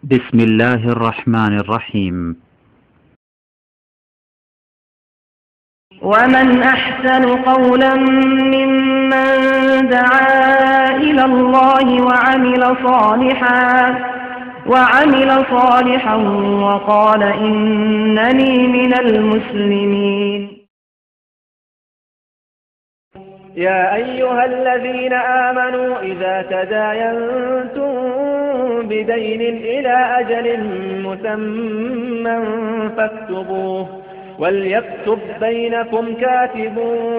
بسم الله الرحمن الرحيم. ومن أحسن قولا ممن دعا إلى الله وعمل صالحا وقال إنني من المسلمين. يا أيها الذين آمنوا إذا تداينتم بدين إلى أجل مسمى فاكتبوه وليكتب بينكم كاتب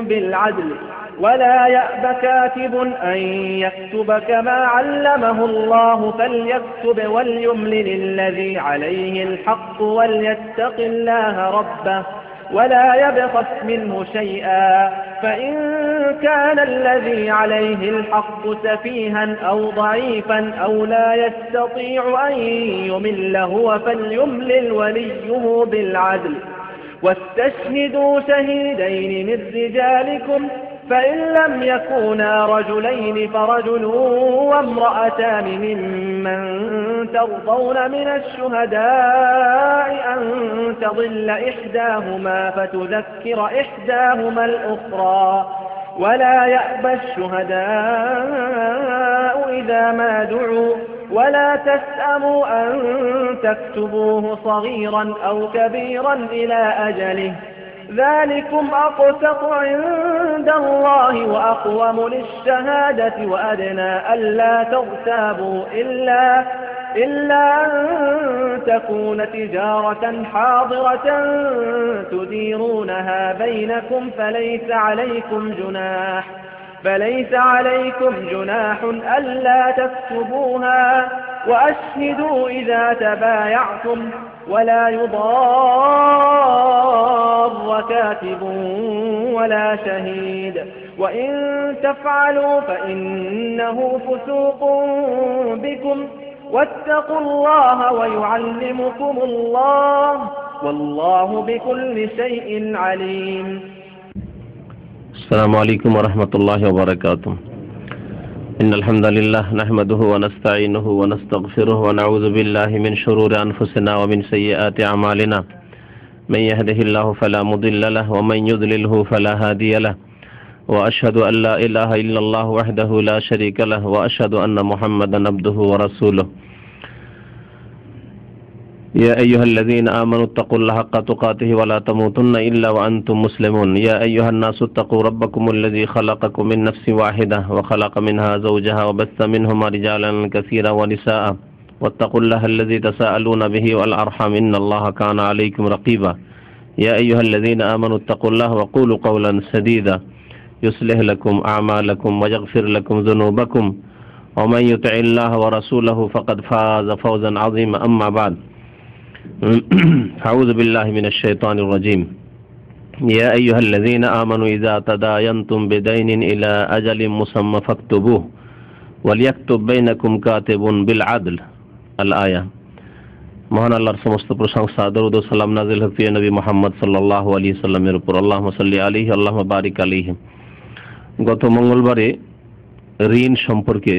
بالعدل ولا يأب كاتب أن يكتب كما علمه الله فليكتب وليملل الذي عليه الحق وليتق الله ربه ولا يبخس منه شيئا فإن كان الذي عليه الحق سفيها أو ضعيفا أو لا يستطيع أن يمل هو فليملل وليه بالعدل واستشهدوا شهيدين من رجالكم فإن لم يكونا رجلين فرجل وامرأتان ممن ترضون من الشهداء أن تضل إحداهما فتذكر إحداهما الأخرى ولا يأبى الشهداء إذا ما دعوا ولا تسأموا أن تكتبوه صغيرا أو كبيرا إلى أجله ذلكم أقسط عند الله وأقوم للشهادة وأدنى ألا تغتابوا إلا أن تكون تجارة حاضرة تديرونها بينكم فليس عليكم جناح ألا تكتبوها وأشهدوا إذا تبايعتم ولا يضار كاتب ولا شهيد وإن تفعلوا فإنه فسوق بكم واتقوا الله ويعلمكم الله والله بكل شيء عليم. السلام عليكم ورحمة الله وبركاته. إن الحمد لله نحمده ونستعينه ونستغفره ونعوذ بالله من شرور أنفسنا ومن سيئات أعمالنا من يهده الله فلا مضل له ومن يضلله فلا هادي له وأشهد أن لا إله إلا الله وحده لا شريك له وأشهد أن محمدا عبده ورسوله. يا أيها الذين آمنوا اتقوا الله حق تقاته ولا تموتن إلا وأنتم مسلمون. يا أيها الناس اتقوا ربكم الذي خلقكم من نفس واحدة وخلق منها زوجها وبث منهما رجالا كثيرا ونساء واتقوا الله الذي تساءلون به والأرحام إن الله كان عليكم رقيبا. يا أيها الذين آمنوا اتقوا الله وقولوا قولا سديدا يصلح لكم أعمالكم ويغفر لكم ذنوبكم ومن يطع الله ورسوله فقد فاز فوزا عظيما. أما بعد أعوذ بالله من الشيطان الرجيم. يا أيها الذين آمنوا إذا تداينتم بدين إلى أجل مسمى فاكتبوه وليكتب بينكم كاتب بالعدل الآية. মহান আল্লাহর সমস্ত প্রশংসা, দরুদ ও সালাম নাযিল হোক প্রিয় নবী মুহাম্মদ সাল্লাল্লাহু আলাইহি সাল্লামের উপর। আল্লাহুম্মা সাল্লি আলাইহি আল্লাহুম্মা বারিক আলাইহি। গত মঙ্গলবারে ঋণ সম্পর্কে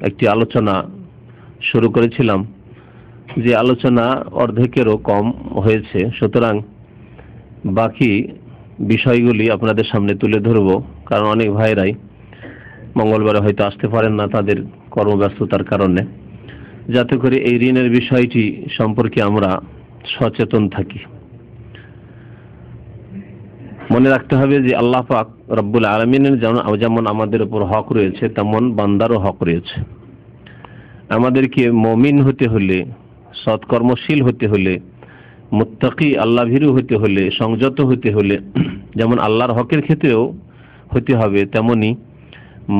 একটি আলোচনা শুরু করেছিলাম, যে আলোচনা অর্ধেকেরও কম হয়েছে। সুতরাং বাকি বিষয়গুলি আপনাদের সামনে তুলে ধরব, কারণ অনেক ভাইরাই মঙ্গলবারে হয়তো আসতে পারেন না তাদের কর্মব্যস্ততার কারণে, যাতে করে এই ঋণের বিষয়টি সম্পর্কে আমরা সচেতন থাকি। মনে রাখতে হবে যে আল্লাহ পাক রব্বুল আলামিনের যেমন আমাদের উপর হক রয়েছে তেমন বান্দারও হক রয়েছে। আমাদেরকে মুমিন হতে হলে, সৎকর্মশীল হতে হলে, মুত্তাকি আল্লাহ ভীরু হতে হলে, সংযত হতে হলে যেমন আল্লাহর হকের ক্ষেত্রেও হতে হবে, তেমনি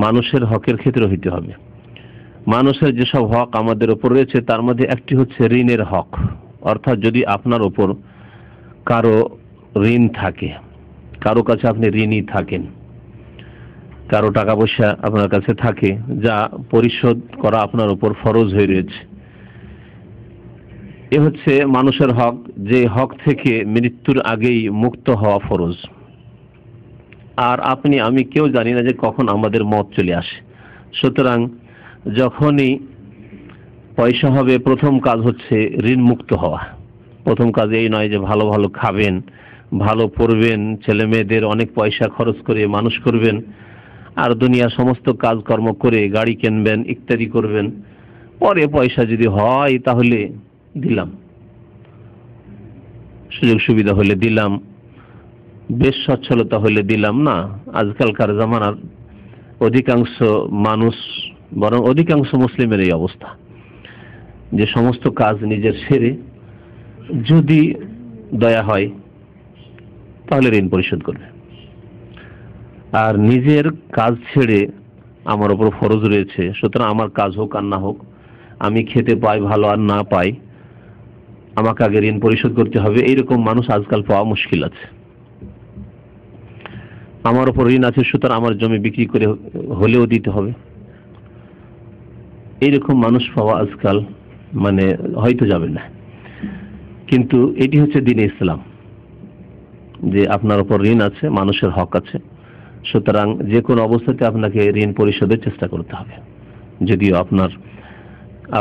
মানুষের হকের ক্ষেত্রে হতে হবে। মানুষের যেসব হক আমাদের উপর রয়েছে তার মধ্যে একটি হচ্ছে ঋণের হক। অর্থাৎ যদি আপনার উপর কারো ঋণ থাকে, কারো কাছে আপনি ঋণী থাকেন, কারো টাকা পয়সা আপনার কাছে থাকে যা পরিশোধ করা আপনার উপর ফরজ হয়ে রয়েছে, এ হচ্ছে মানুষের হক, যে হক থেকে মৃত্যুর আগেই মুক্ত হওয়া ফরজ। আর আপনি আমি কেউ জানি না যে কখন আমাদের মত চলে আসে। সুতরাং যখনই পয়সা হবে, প্রথম কাজ হচ্ছে ঋণ মুক্ত হওয়া। প্রথম কাজ এই নয় যে ভালো ভালো খাবেন, ভালো পড়বেন, ছেলে মেয়েদের অনেক পয়সা খরচ করে মানুষ করবেন, আর দুনিয়ার সমস্ত কাজকর্ম করে গাড়ি কিনবেন ইত্যাদি করবেন, পরে পয়সা যদি হয় তাহলে দিলাম, সুযোগ সুবিধা হলে দিলাম, বেশ সচ্ছলতা হলে দিলাম। না, আজকালকার জামানার অধিকাংশ মানুষ, বরং অধিকাংশ মুসলিমের এই অবস্থা যে সমস্ত কাজ নিজের সেরে যদি দয়া হয় তাহলে ঋণ পরিশোধ করবে, আর নিজের কাজ ছেড়ে আমার উপর ফরজ রয়েছে, সুতরাং আমার কাজ হোক আর না হোক, আমি খেতে পাই ভালো আর না পাই, আমাকে আগে ঋণ পরিশোধ করতে হবে, এইরকম মানুষ আজকাল পাওয়া মুশকিল আছে। আমার উপর ঋণ আছে, সুতরাং আমার জমি বিক্রি করে হলেও দিতে হবে, এইরকম মানুষ পাওয়া আজকাল মানে হয়তো যাবে না। কিন্তু এটি হচ্ছে দ্বীন ইসলাম, যে আপনার উপর ঋণ আছে, মানুষের হক আছে, সুতরাং যে কোনো অবস্থাতে আপনাকে ঋণ পরিশোধের চেষ্টা করতে হবে। যদিও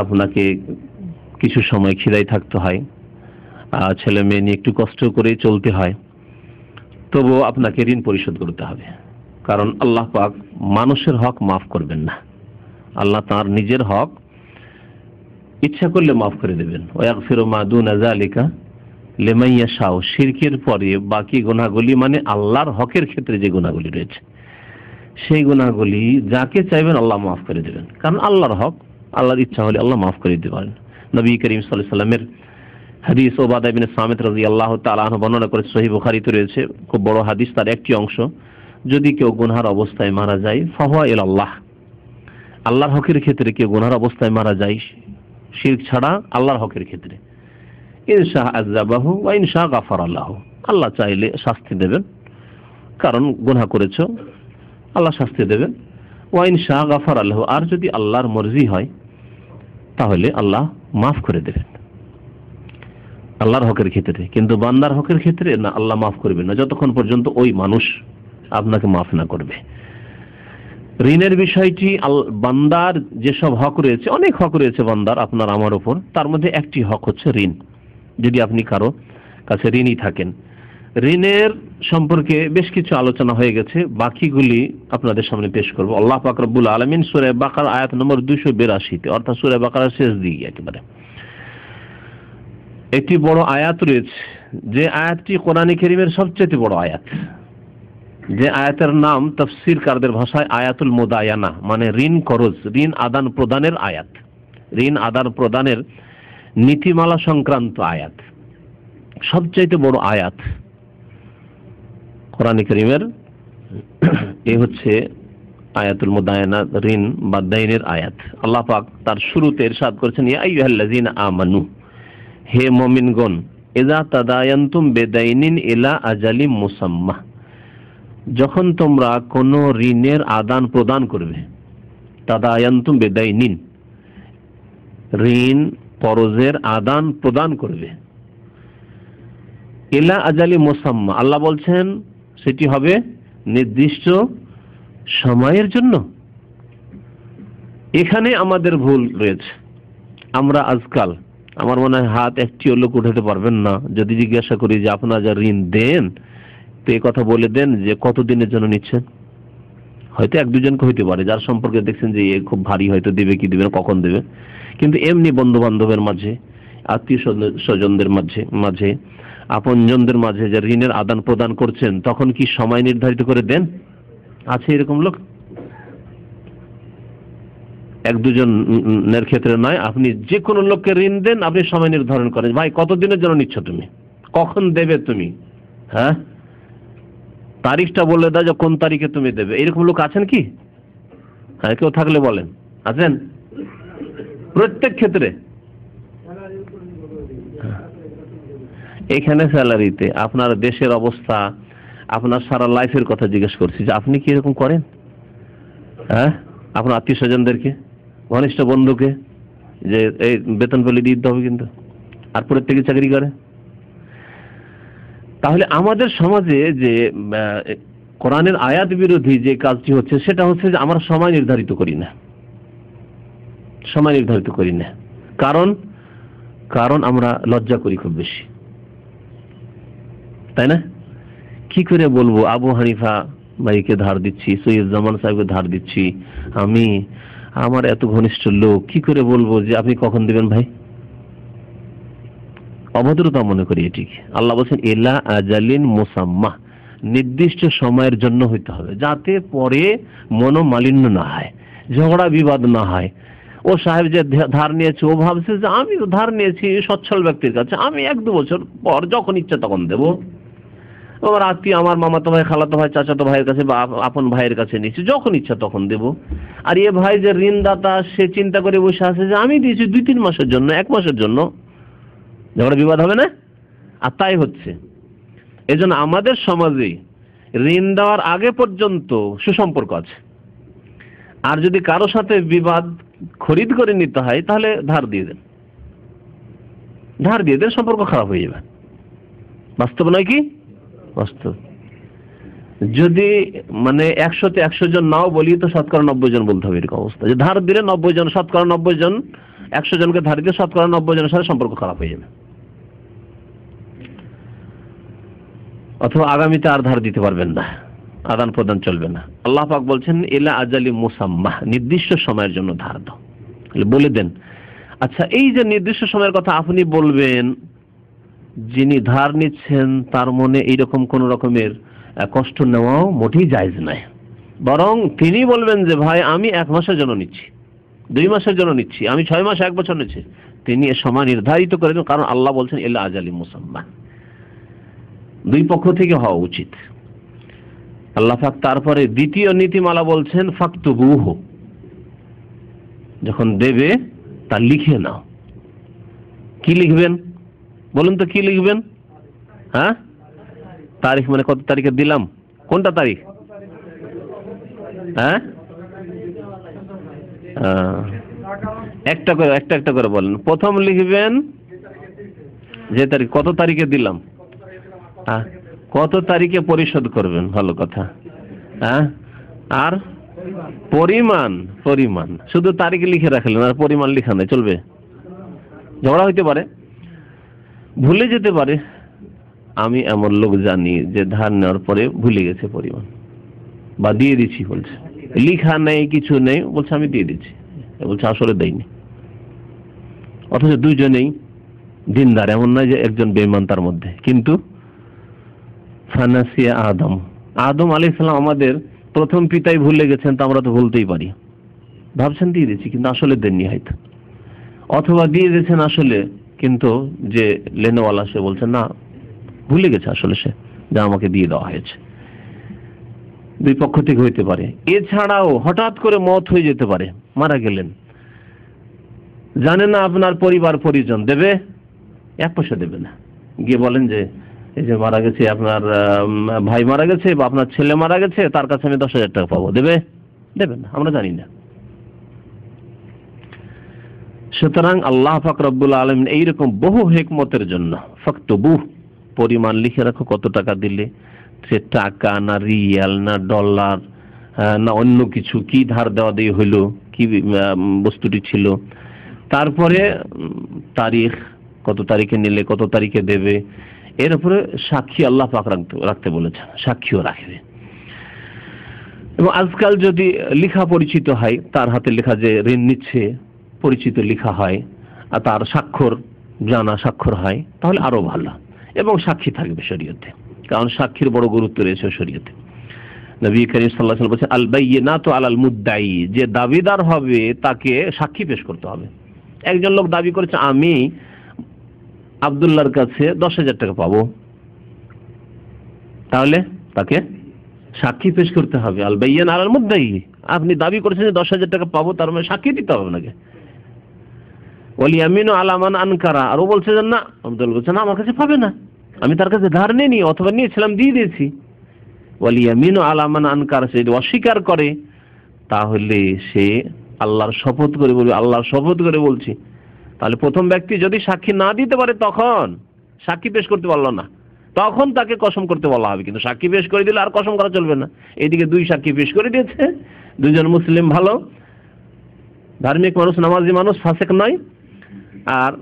আপনাকে কিছু সময় খিদায় থাকতে হয়, ছেলে মেয়ে নিয়ে একটু কষ্ট করে চলতে হয়, তবুও আপনাকে ঋণ পরিশোধ করতে হবে। কারণ আল্লাহ পাক মানুষের হক মাফ করবেন না, আল্লাহ তার নিজের হক ইচ্ছা করলে মাফ করে দেবেন। ওয়াগফিরু মা দুনা যালিকা লিমান ইয়াশাউ, শিরকের পরে বাকি গুনাহগুলি মানে আল্লাহর হকের ক্ষেত্রে যে গুনাহগুলি রয়েছে সেই গুনাহগুলি যাকে চাইবেন আল্লাহ মাফ করে দেবেন, কারণ আল্লাহর হক, আল্লাহর ইচ্ছা হলে আল্লাহ মাফ করে দিতে পারেন। নবী করিম সাল্লাল্লাহু আলাইহি ওয়াসাল্লামের হাদিস উবাদা ইবনে সামিত রাদিয়াল্লাহু তাআলা আনহু বর্ণনা করে, সহিহ বুখারীতে রয়েছে, খুব বড় হাদিস, তার একটি অংশ, যদি কেউ গুনাহর অবস্থায় মারা যায় ফাহুয়া ইলাল্লাহ, আল্লাহর হকের ক্ষেত্রে কেউ গুনাহর অবস্থায় মারা যায় শিরক ছাড়া আল্লাহর হকের ক্ষেত্রে, ইনশা আযাবাহু ওয়া ইনশা গাফারা লাহু, আল্লাহ চাইলে শাস্তি দেবেন, কারণ গুনাহ করেছো, আল্লাহ শাস্তি দেবেন। ওয়া ইনশা গাফারা লাহু, আর যদি আল্লাহর মর্জি হয় তাহলে আল্লাহ মাফ করে দেবেন আল্লাহর হকের ক্ষেত্রে। কিন্তু বান্দার হকের ক্ষেত্রে না, আল্লাহ মাফ করবেন না যতক্ষণ পর্যন্ত ওই মানুষ আপনাকে মাফ না করবে। ঋণের বিষয়টি, বান্দার যেসব হক রয়েছে, অনেক হক রয়েছে বান্দার আপনার আমার উপর, তার মধ্যে একটি হক হচ্ছে ঋণ। যদি আপনি কারো কাছে ঋণী থাকেন, ঋণের সম্পর্কে বেশ কিছু আলোচনা হয়ে গেছে, বাকিগুলি আপনাদের সামনে পেশ করব। আল্লাহ পাক রব্বুল আলামিন সূরা বাকারা আয়াত নম্বর 282-তে, অর্থাৎ সূরা বাকারার শেষ দিকে একেবারে একটি বড় আয়াত রয়েছে, যে আয়াতটি কোরআনে কারীমের সবচেয়ে বড় আয়াত, যে আয়াতের নাম তাফসীরকারদের ভাষায় আয়াতুল মুদায়ানা, মানে ঋণ খরচ, ঋণ আদান প্রদানের আয়াত, ঋণ আদান প্রদানের নীতিমালা সংক্রান্ত আয়াত, সবচেয়ে বড় আয়াত কোরআনে কারীমের। এই হচ্ছে আয়াতুল মুদায়ানা, ঋণ বা দাইনের আয়াত। আল্লাহ পাক তার শুরুতে ইরশাদ করেছেন, ইয়া আইয়ুহাল্লাযীনা আমানু, হে মুমিনগণ, ইযা তাদায়ানতুম বিদাইনিন ইলা আজালিম মুসাম্মা, যখন তোমরা কোন ঋণের আদান প্রদান করবে, তাদায়ানতুম বিদাইনিন, ঋণ করজের আদান প্রদান করবে, ইলা আজালি মুসাম্মা, আল্লাহ বলছেন সেটি হবে নির্দিষ্ট সময়ের জন্য। এখানে আমাদের ভুল রয়েছে। আমরা আজকাল, আমার মনে হয় হাত একটিও লোক উঠাতে পারবেন না যদি জিজ্ঞাসা করি যে আপনারা যা ঋণ দেন, তো এই কথা বলে দেন যে কতদিনের জন্য নিচ্ছেন। হয়তো এক দুজনকে হইতে পারে যার সম্পর্কে দেখছেন যে এ খুব ভারী, হয়তো দেবে কি দেবে না, কখন দেবে। কিন্তু এমনি বন্ধু বান্ধবের মাঝে, আত্মীয় স্বজনদের মাঝে, আপনজনদের মাঝে যে ঋণের আদান প্রদান করছেন, তখন কি সময় নির্ধারিত করে দেন? আছে এরকম লোক? এক দুজনের ক্ষেত্রে নয়, আপনি যে কোনো লোককে ঋণ দেন, আপনি সময় নির্ধারণ করেন, ভাই কতদিনের জন্য নিচ্ছ তুমি, কখন দেবে তুমি, হ্যাঁ তারিখটা বলে দাও যে কোন তারিখে তুমি দেবে। এরকম লোক আছেন কি? হ্যাঁ, কেউ থাকলে বলেন। আছেন? প্রত্যেক ক্ষেত্রে এখানে স্যালারিতে, আপনার দেশের অবস্থা, আপনার সারা লাইফের কথা জিজ্ঞেস করছি যে আপনি কি এরকম করেন? হ্যাঁ, আপনার আত্মীয় স্বজনদেরকে, ঘনিষ্ঠ বন্ধুকে যে এই বেতন পেলে দিতে হবে কিন্তু, আর প্রত্যেকে চাকরি করে। তাহলে আমাদের সমাজে যে কোরআনের আয়াত বিরোধী যে কাজটি হচ্ছে, সেটা হচ্ছে যে আমরা সময় নির্ধারিত করি না, সময় নির্ধারিত করি না। কারণ আমরা লজ্জা করি খুব বেশি, তাই না? কি করে বলবো আবু হানিফা ভাইকে ধার দিচ্ছি, সৈয়দ জামান সাহেবকে ধার দিচ্ছি, আমি আমার এত ঘনিষ্ঠ লোক, কি করে বলবো যে আপনি কখন দিবেন ভাই? অভদ্রতা মনে করি এটি। আল্লাহ বলছেন ইলা আজালিন মুসাম্মা, নির্দিষ্ট সময়ের জন্য হইতে হবে, যাতে পরে মনোমালিন্য না হয়, ঝগড়া বিবাদ না হয়। ও সাহেব যে ধার নিয়েছে ও ভাবছে যে আমি তো ধার নিয়েছি সচ্ছল ব্যক্তির কাছে, আমি 1-2 বছর পর যখন ইচ্ছা তখন দেবো। আমার আত্মীয়, আমার মামাতো ভাই, খালাতো ভাই, চাচাতো ভাইয়ের কাছে বা আপন ভাইয়ের কাছে নিয়েছি, যখন ইচ্ছা তখন দেব। আর এ ভাই যে ঋণদাতা, সে চিন্তা করে বসে আছে যে আমি দিয়েছি 2-3 মাসের জন্য, 1 মাসের জন্য, ঝগড়া বিবাদ হবে না? আর তাই হচ্ছে। এজন্য আমাদের সমাজে ঋণ দেওয়ার আগে পর্যন্ত সুসম্পর্ক আছে, আর যদি কারো সাথে বিবাদ খরিদ করে নিতে হয় তাহলে ধার দিয়ে দেন, সম্পর্ক খারাপ হয়ে যাবে। বাস্তব নয় কি? বাস্তব। যদি মানে 100-তে 100 জন নাও বলি তো শতকরা 90 জন বলতে হবে, এরকম অবস্থা যে ধার দিলে 90 জন, শতকরা 90 জন, 100 জনকে ধার দিলে শতকরা 90 জনের সাথে সম্পর্ক খারাপ হয়ে যাবে, অথবা আগামীতে আর ধার দিতে পারবেন না, আদান প্রদান চলবে না। আল্লাহ পাক বলছেন ইলা আজালি মুসাম্মা, নির্দিষ্ট সময়ের জন্য ধার দাও, বলে দেন। আচ্ছা, এই যে নির্দিষ্ট সময়ের কথা আপনি বলবেন, যিনি ধার নিচ্ছেন তার মনে এইরকম কোন রকমের কষ্ট নেওয়াও মোটেই জায়েজ নাই, বরং তিনি বলবেন যে ভাই আমি 1 মাসের জন্য নিচ্ছি, 2 মাসের জন্য নিচ্ছি, আমি 6 মাস 1 বছর নিচ্ছি। তিনি এ সময় নির্ধারিত করে দেন, কারণ আল্লাহ বলছেন ইলা আজালি মুসাম্মা। 2 পক্ষ থেকে হওয়া উচিত। আল্লাহ পাক তারপরে দ্বিতীয় নীতিমালা বলছেন ফাকতুবুহু, যখন দেবে তা লিখে নাও। কি লিখবেন বলুন তো, কি লিখবেন? হ্যাঁ, তারিখ মানে কত তারিখে দিলাম, কোনটা তারিখ? হ্যাঁ, একটা করে বলেন। প্রথম লিখবেন যে তারিখ, কত তারিখে দিলাম, কত তারিখে পরিশোধ করবেন, ভালো কথা। হ্যাঁ, আর পরিমাণ, শুধু তারিখ লিখে রাখলেন আর পরিমাণ লিখা নেই, চলবে? ঝগড়া হইতে পারে, ভুলে যেতে পারে। আমি এমন লোক জানি যে ধার নেওয়ার পরে ভুলে গেছে পরিমাণ, বা দিয়ে দিচ্ছি বলছে, লিখা নেই, কিছু নেই, বলছে আমি দিয়ে দিচ্ছি, বলছে আসলে দেয়নি। অথচ দুইজনেই দিনদার, এমন নয় যে একজন বেঈমান তার মধ্যে। কিন্তু ফানাসিয়া আদম আলাইহিস সালাম আমাদের প্রথম পিতাই ভুলে গেছেন, তা আমরা তো ভুলতেই পারি। ভাবছেন দিয়ে দিচ্ছি, কিন্তু আসলে দেননি হয়তো, অথবা দিয়ে দিয়েছেন আসলে, কিন্তু যে লেনেওয়ালা সে বলছে না, ভুলে গেছে আসলে সে, যা আমাকে দিয়ে দেওয়া হয়েছে। 2 পক্ষ থেকে হইতে পারে। এছাড়াও হঠাৎ করে মওত হয়ে যেতে পারে, মারা গেলেন, জানেন না আপনার পরিবার পরিজন, দেবে? 1 পয়সা দেবে না। গিয়ে বলেন যে এই যে মারা গেছে, আপনার ভাই মারা গেছে বা আপনার ছেলে মারা গেছে, তার কাছে আমি 10,000 টাকা পাবো, দেবে? দেবে না, আমরা জানি না। সুতরাং আল্লাহ পাক রব্বুল আলামিন এইরকম বহু হিকমতের জন্য ফাকতুবু, পরিমাণ লিখে রাখো, কত টাকা দিলে, সে টাকা না রিয়াল না ডলার না অন্য কিছু, কি ধার দেওয়া দিয়ে হইলো, কি বস্তুটি ছিল, তারপরে তারিখ, কত তারিখে নিলে কত তারিখে দেবে, এর উপরে সাক্ষী আল্লাহ পাক রাখতে বলেছেন, সাক্ষীও রাখবে। এবং আজকাল যদি লেখা পরিচিত হয়, তার হাতে লেখা যে ঋণ নিচ্ছে পরিচিত লেখা হয়, আর তার স্বাক্ষর জানা স্বাক্ষর হয়, তাহলে আরো ভালো। এবং সাক্ষী থাকবে শরীয়তে, কারণ সাক্ষীর বড় গুরুত্ব রয়েছে শরীয়তে। নবী করিম সাল্লাল্লাহু আলাইহি ওয়াসাল্লাম বলেছেন আল বাইয়িনাতু আলাল মুদ্দাই, যে দাবিদার হবে তাকে সাক্ষী পেশ করতে হবে। একজন লোক দাবি করেছে আমি আব্দুল্লাহর কাছে 10,000 টাকা পাবো, তাহলে তাকে সাক্ষী পেশ করতে হবে। আল বাইয়িন আলাল মুদ্দাই, আপনি দাবি করেছেন যে 10,000 টাকা পাবো, তার মানে সাক্ষী দিতে হবে আপনাকে। ওয়াল ইয়ামিনু আলা মান আনকারা, আর ও বলছে যে না, আব্দুল বলছে না, আমার কাছে পাবে না, আমি তার কাছে ধার নেইনি, অথবা নিয়েছিলাম দিয়ে দিয়েছি। ওয়াল ইয়ামিনু আলা মান আনকারা, সে যদি অস্বীকার করে তাহলে সে আল্লাহর শপথ করে বলবে, আল্লাহর শপথ করে বলছি। তাহলে প্রথম ব্যক্তি যদি সাক্ষী না দিতে পারে, তখন সাক্ষী পেশ করতে পারলো না, তখন তাকে কসম করতে বলা হবে। কিন্তু সাক্ষী পেশ করে দিলে আর কসম করা চলবে না। এইদিকে 2 সাক্ষী পেশ করে দিয়েছে, 2 জন মুসলিম, ভালো ধার্মিক মানুষ, নামাজি মানুষ, ফাসিক নয়, আর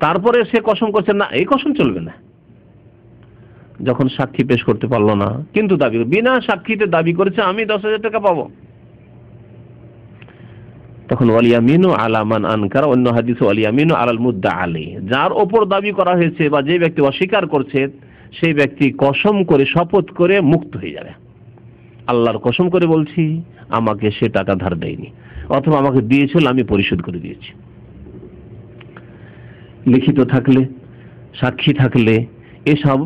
তারপরে সে কসম করছে না, এই কসম চলবে না। যখন সাক্ষী পেশ করতে পারলো না, কিন্তু দাবি বিনা সাক্ষীতে দাবি করেছে আমি 10,000 টাকা পাবো, তখন ওয়ালিয়ামিনু আলা মান আনকার, অন্য হাদিসে ওয়ালিয়ামিনু আলাল মুদ্দা আলাইহি, যার ওপর দাবি করা হয়েছে বা যে ব্যক্তি অস্বীকার করছে সেই ব্যক্তি কসম করে শপথ করে মুক্ত হয়ে যাবে। আল্লাহর কসম করে বলছি আমাকে সে টাকা ধার দেয়নি, অথবা আমাকে দিয়েছিল আমি পরিশোধ করে দিয়েছি। লিখিত থাকলে, সাক্ষী থাকলে এসব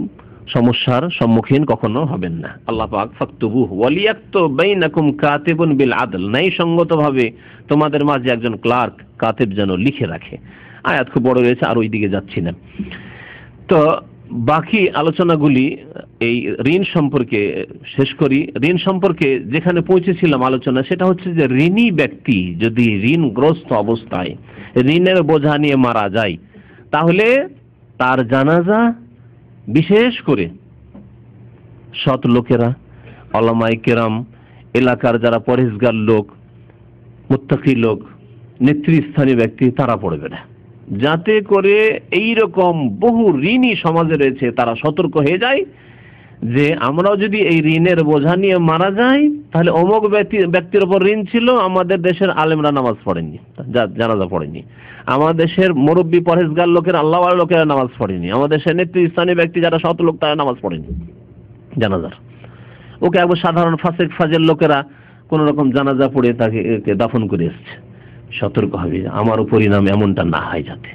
সমস্যার সম্মুখীন কখনো হবেন না। আল্লাহ পাক ফাকতুবুহু ওয়ালিয়াকতুব বাইনাকুম কাতিবুন বিল আদল, ন্যায়সঙ্গতভাবে তোমাদের মাঝে একজন ক্লার্ক কাতিব যেন লিখে রাখে। আয়াত খুব বড় রয়েছে, আর ওই দিকে যাচ্ছি না। তো বাকি আলোচনাগুলি এই ঋণ সম্পর্কে শেষ করি। ঋণ সম্পর্কে যেখানে পৌঁছেছিলাম আলোচনা, সেটা হচ্ছে যে ঋণী ব্যক্তি যদি ঋণগ্রস্ত অবস্থায় ঋণের বোঝা নিয়ে মারা যায়, তাহলে তার জানাজা বিশেষ করে সৎ লোকেরা, উলামায়ে কেরাম, এলাকার যারা পরহেজগার লোক, মুত্তাকি লোক, নেতৃস্থানীয় ব্যক্তি তারা পড়বে না, যাতে করে এই রকম বহু ঋণী সমাজে রয়েছে তারা সতর্ক হয়ে যায় যে আমরাও যদি এই ঋণের বোঝা নিয়ে মারা যাই তাহলে অমুক ব্যক্তির উপর ঋণ ছিল, আমাদের দেশের আলেমরা নামাজ পড়েনি, জানাজা পড়েনি, আমাদের দেশের মুরব্বী পরহেজগার লোকের আল্লাহওয়ালা লোকেরা নামাজ পড়েনি, আমাদের দেশের নেতৃস্থানীয় ব্যক্তি যারা সৎ লোক তারা নামাজ পড়েনি জানাজার, ওকে একবার সাধারণ ফাসেক ফাজেল লোকেরা কোন রকম জানাজা পড়ে তাকে দাফন করে এসছে। সতর্ক হবে আমারও পরিণাম এমনটা না হয় যাতে।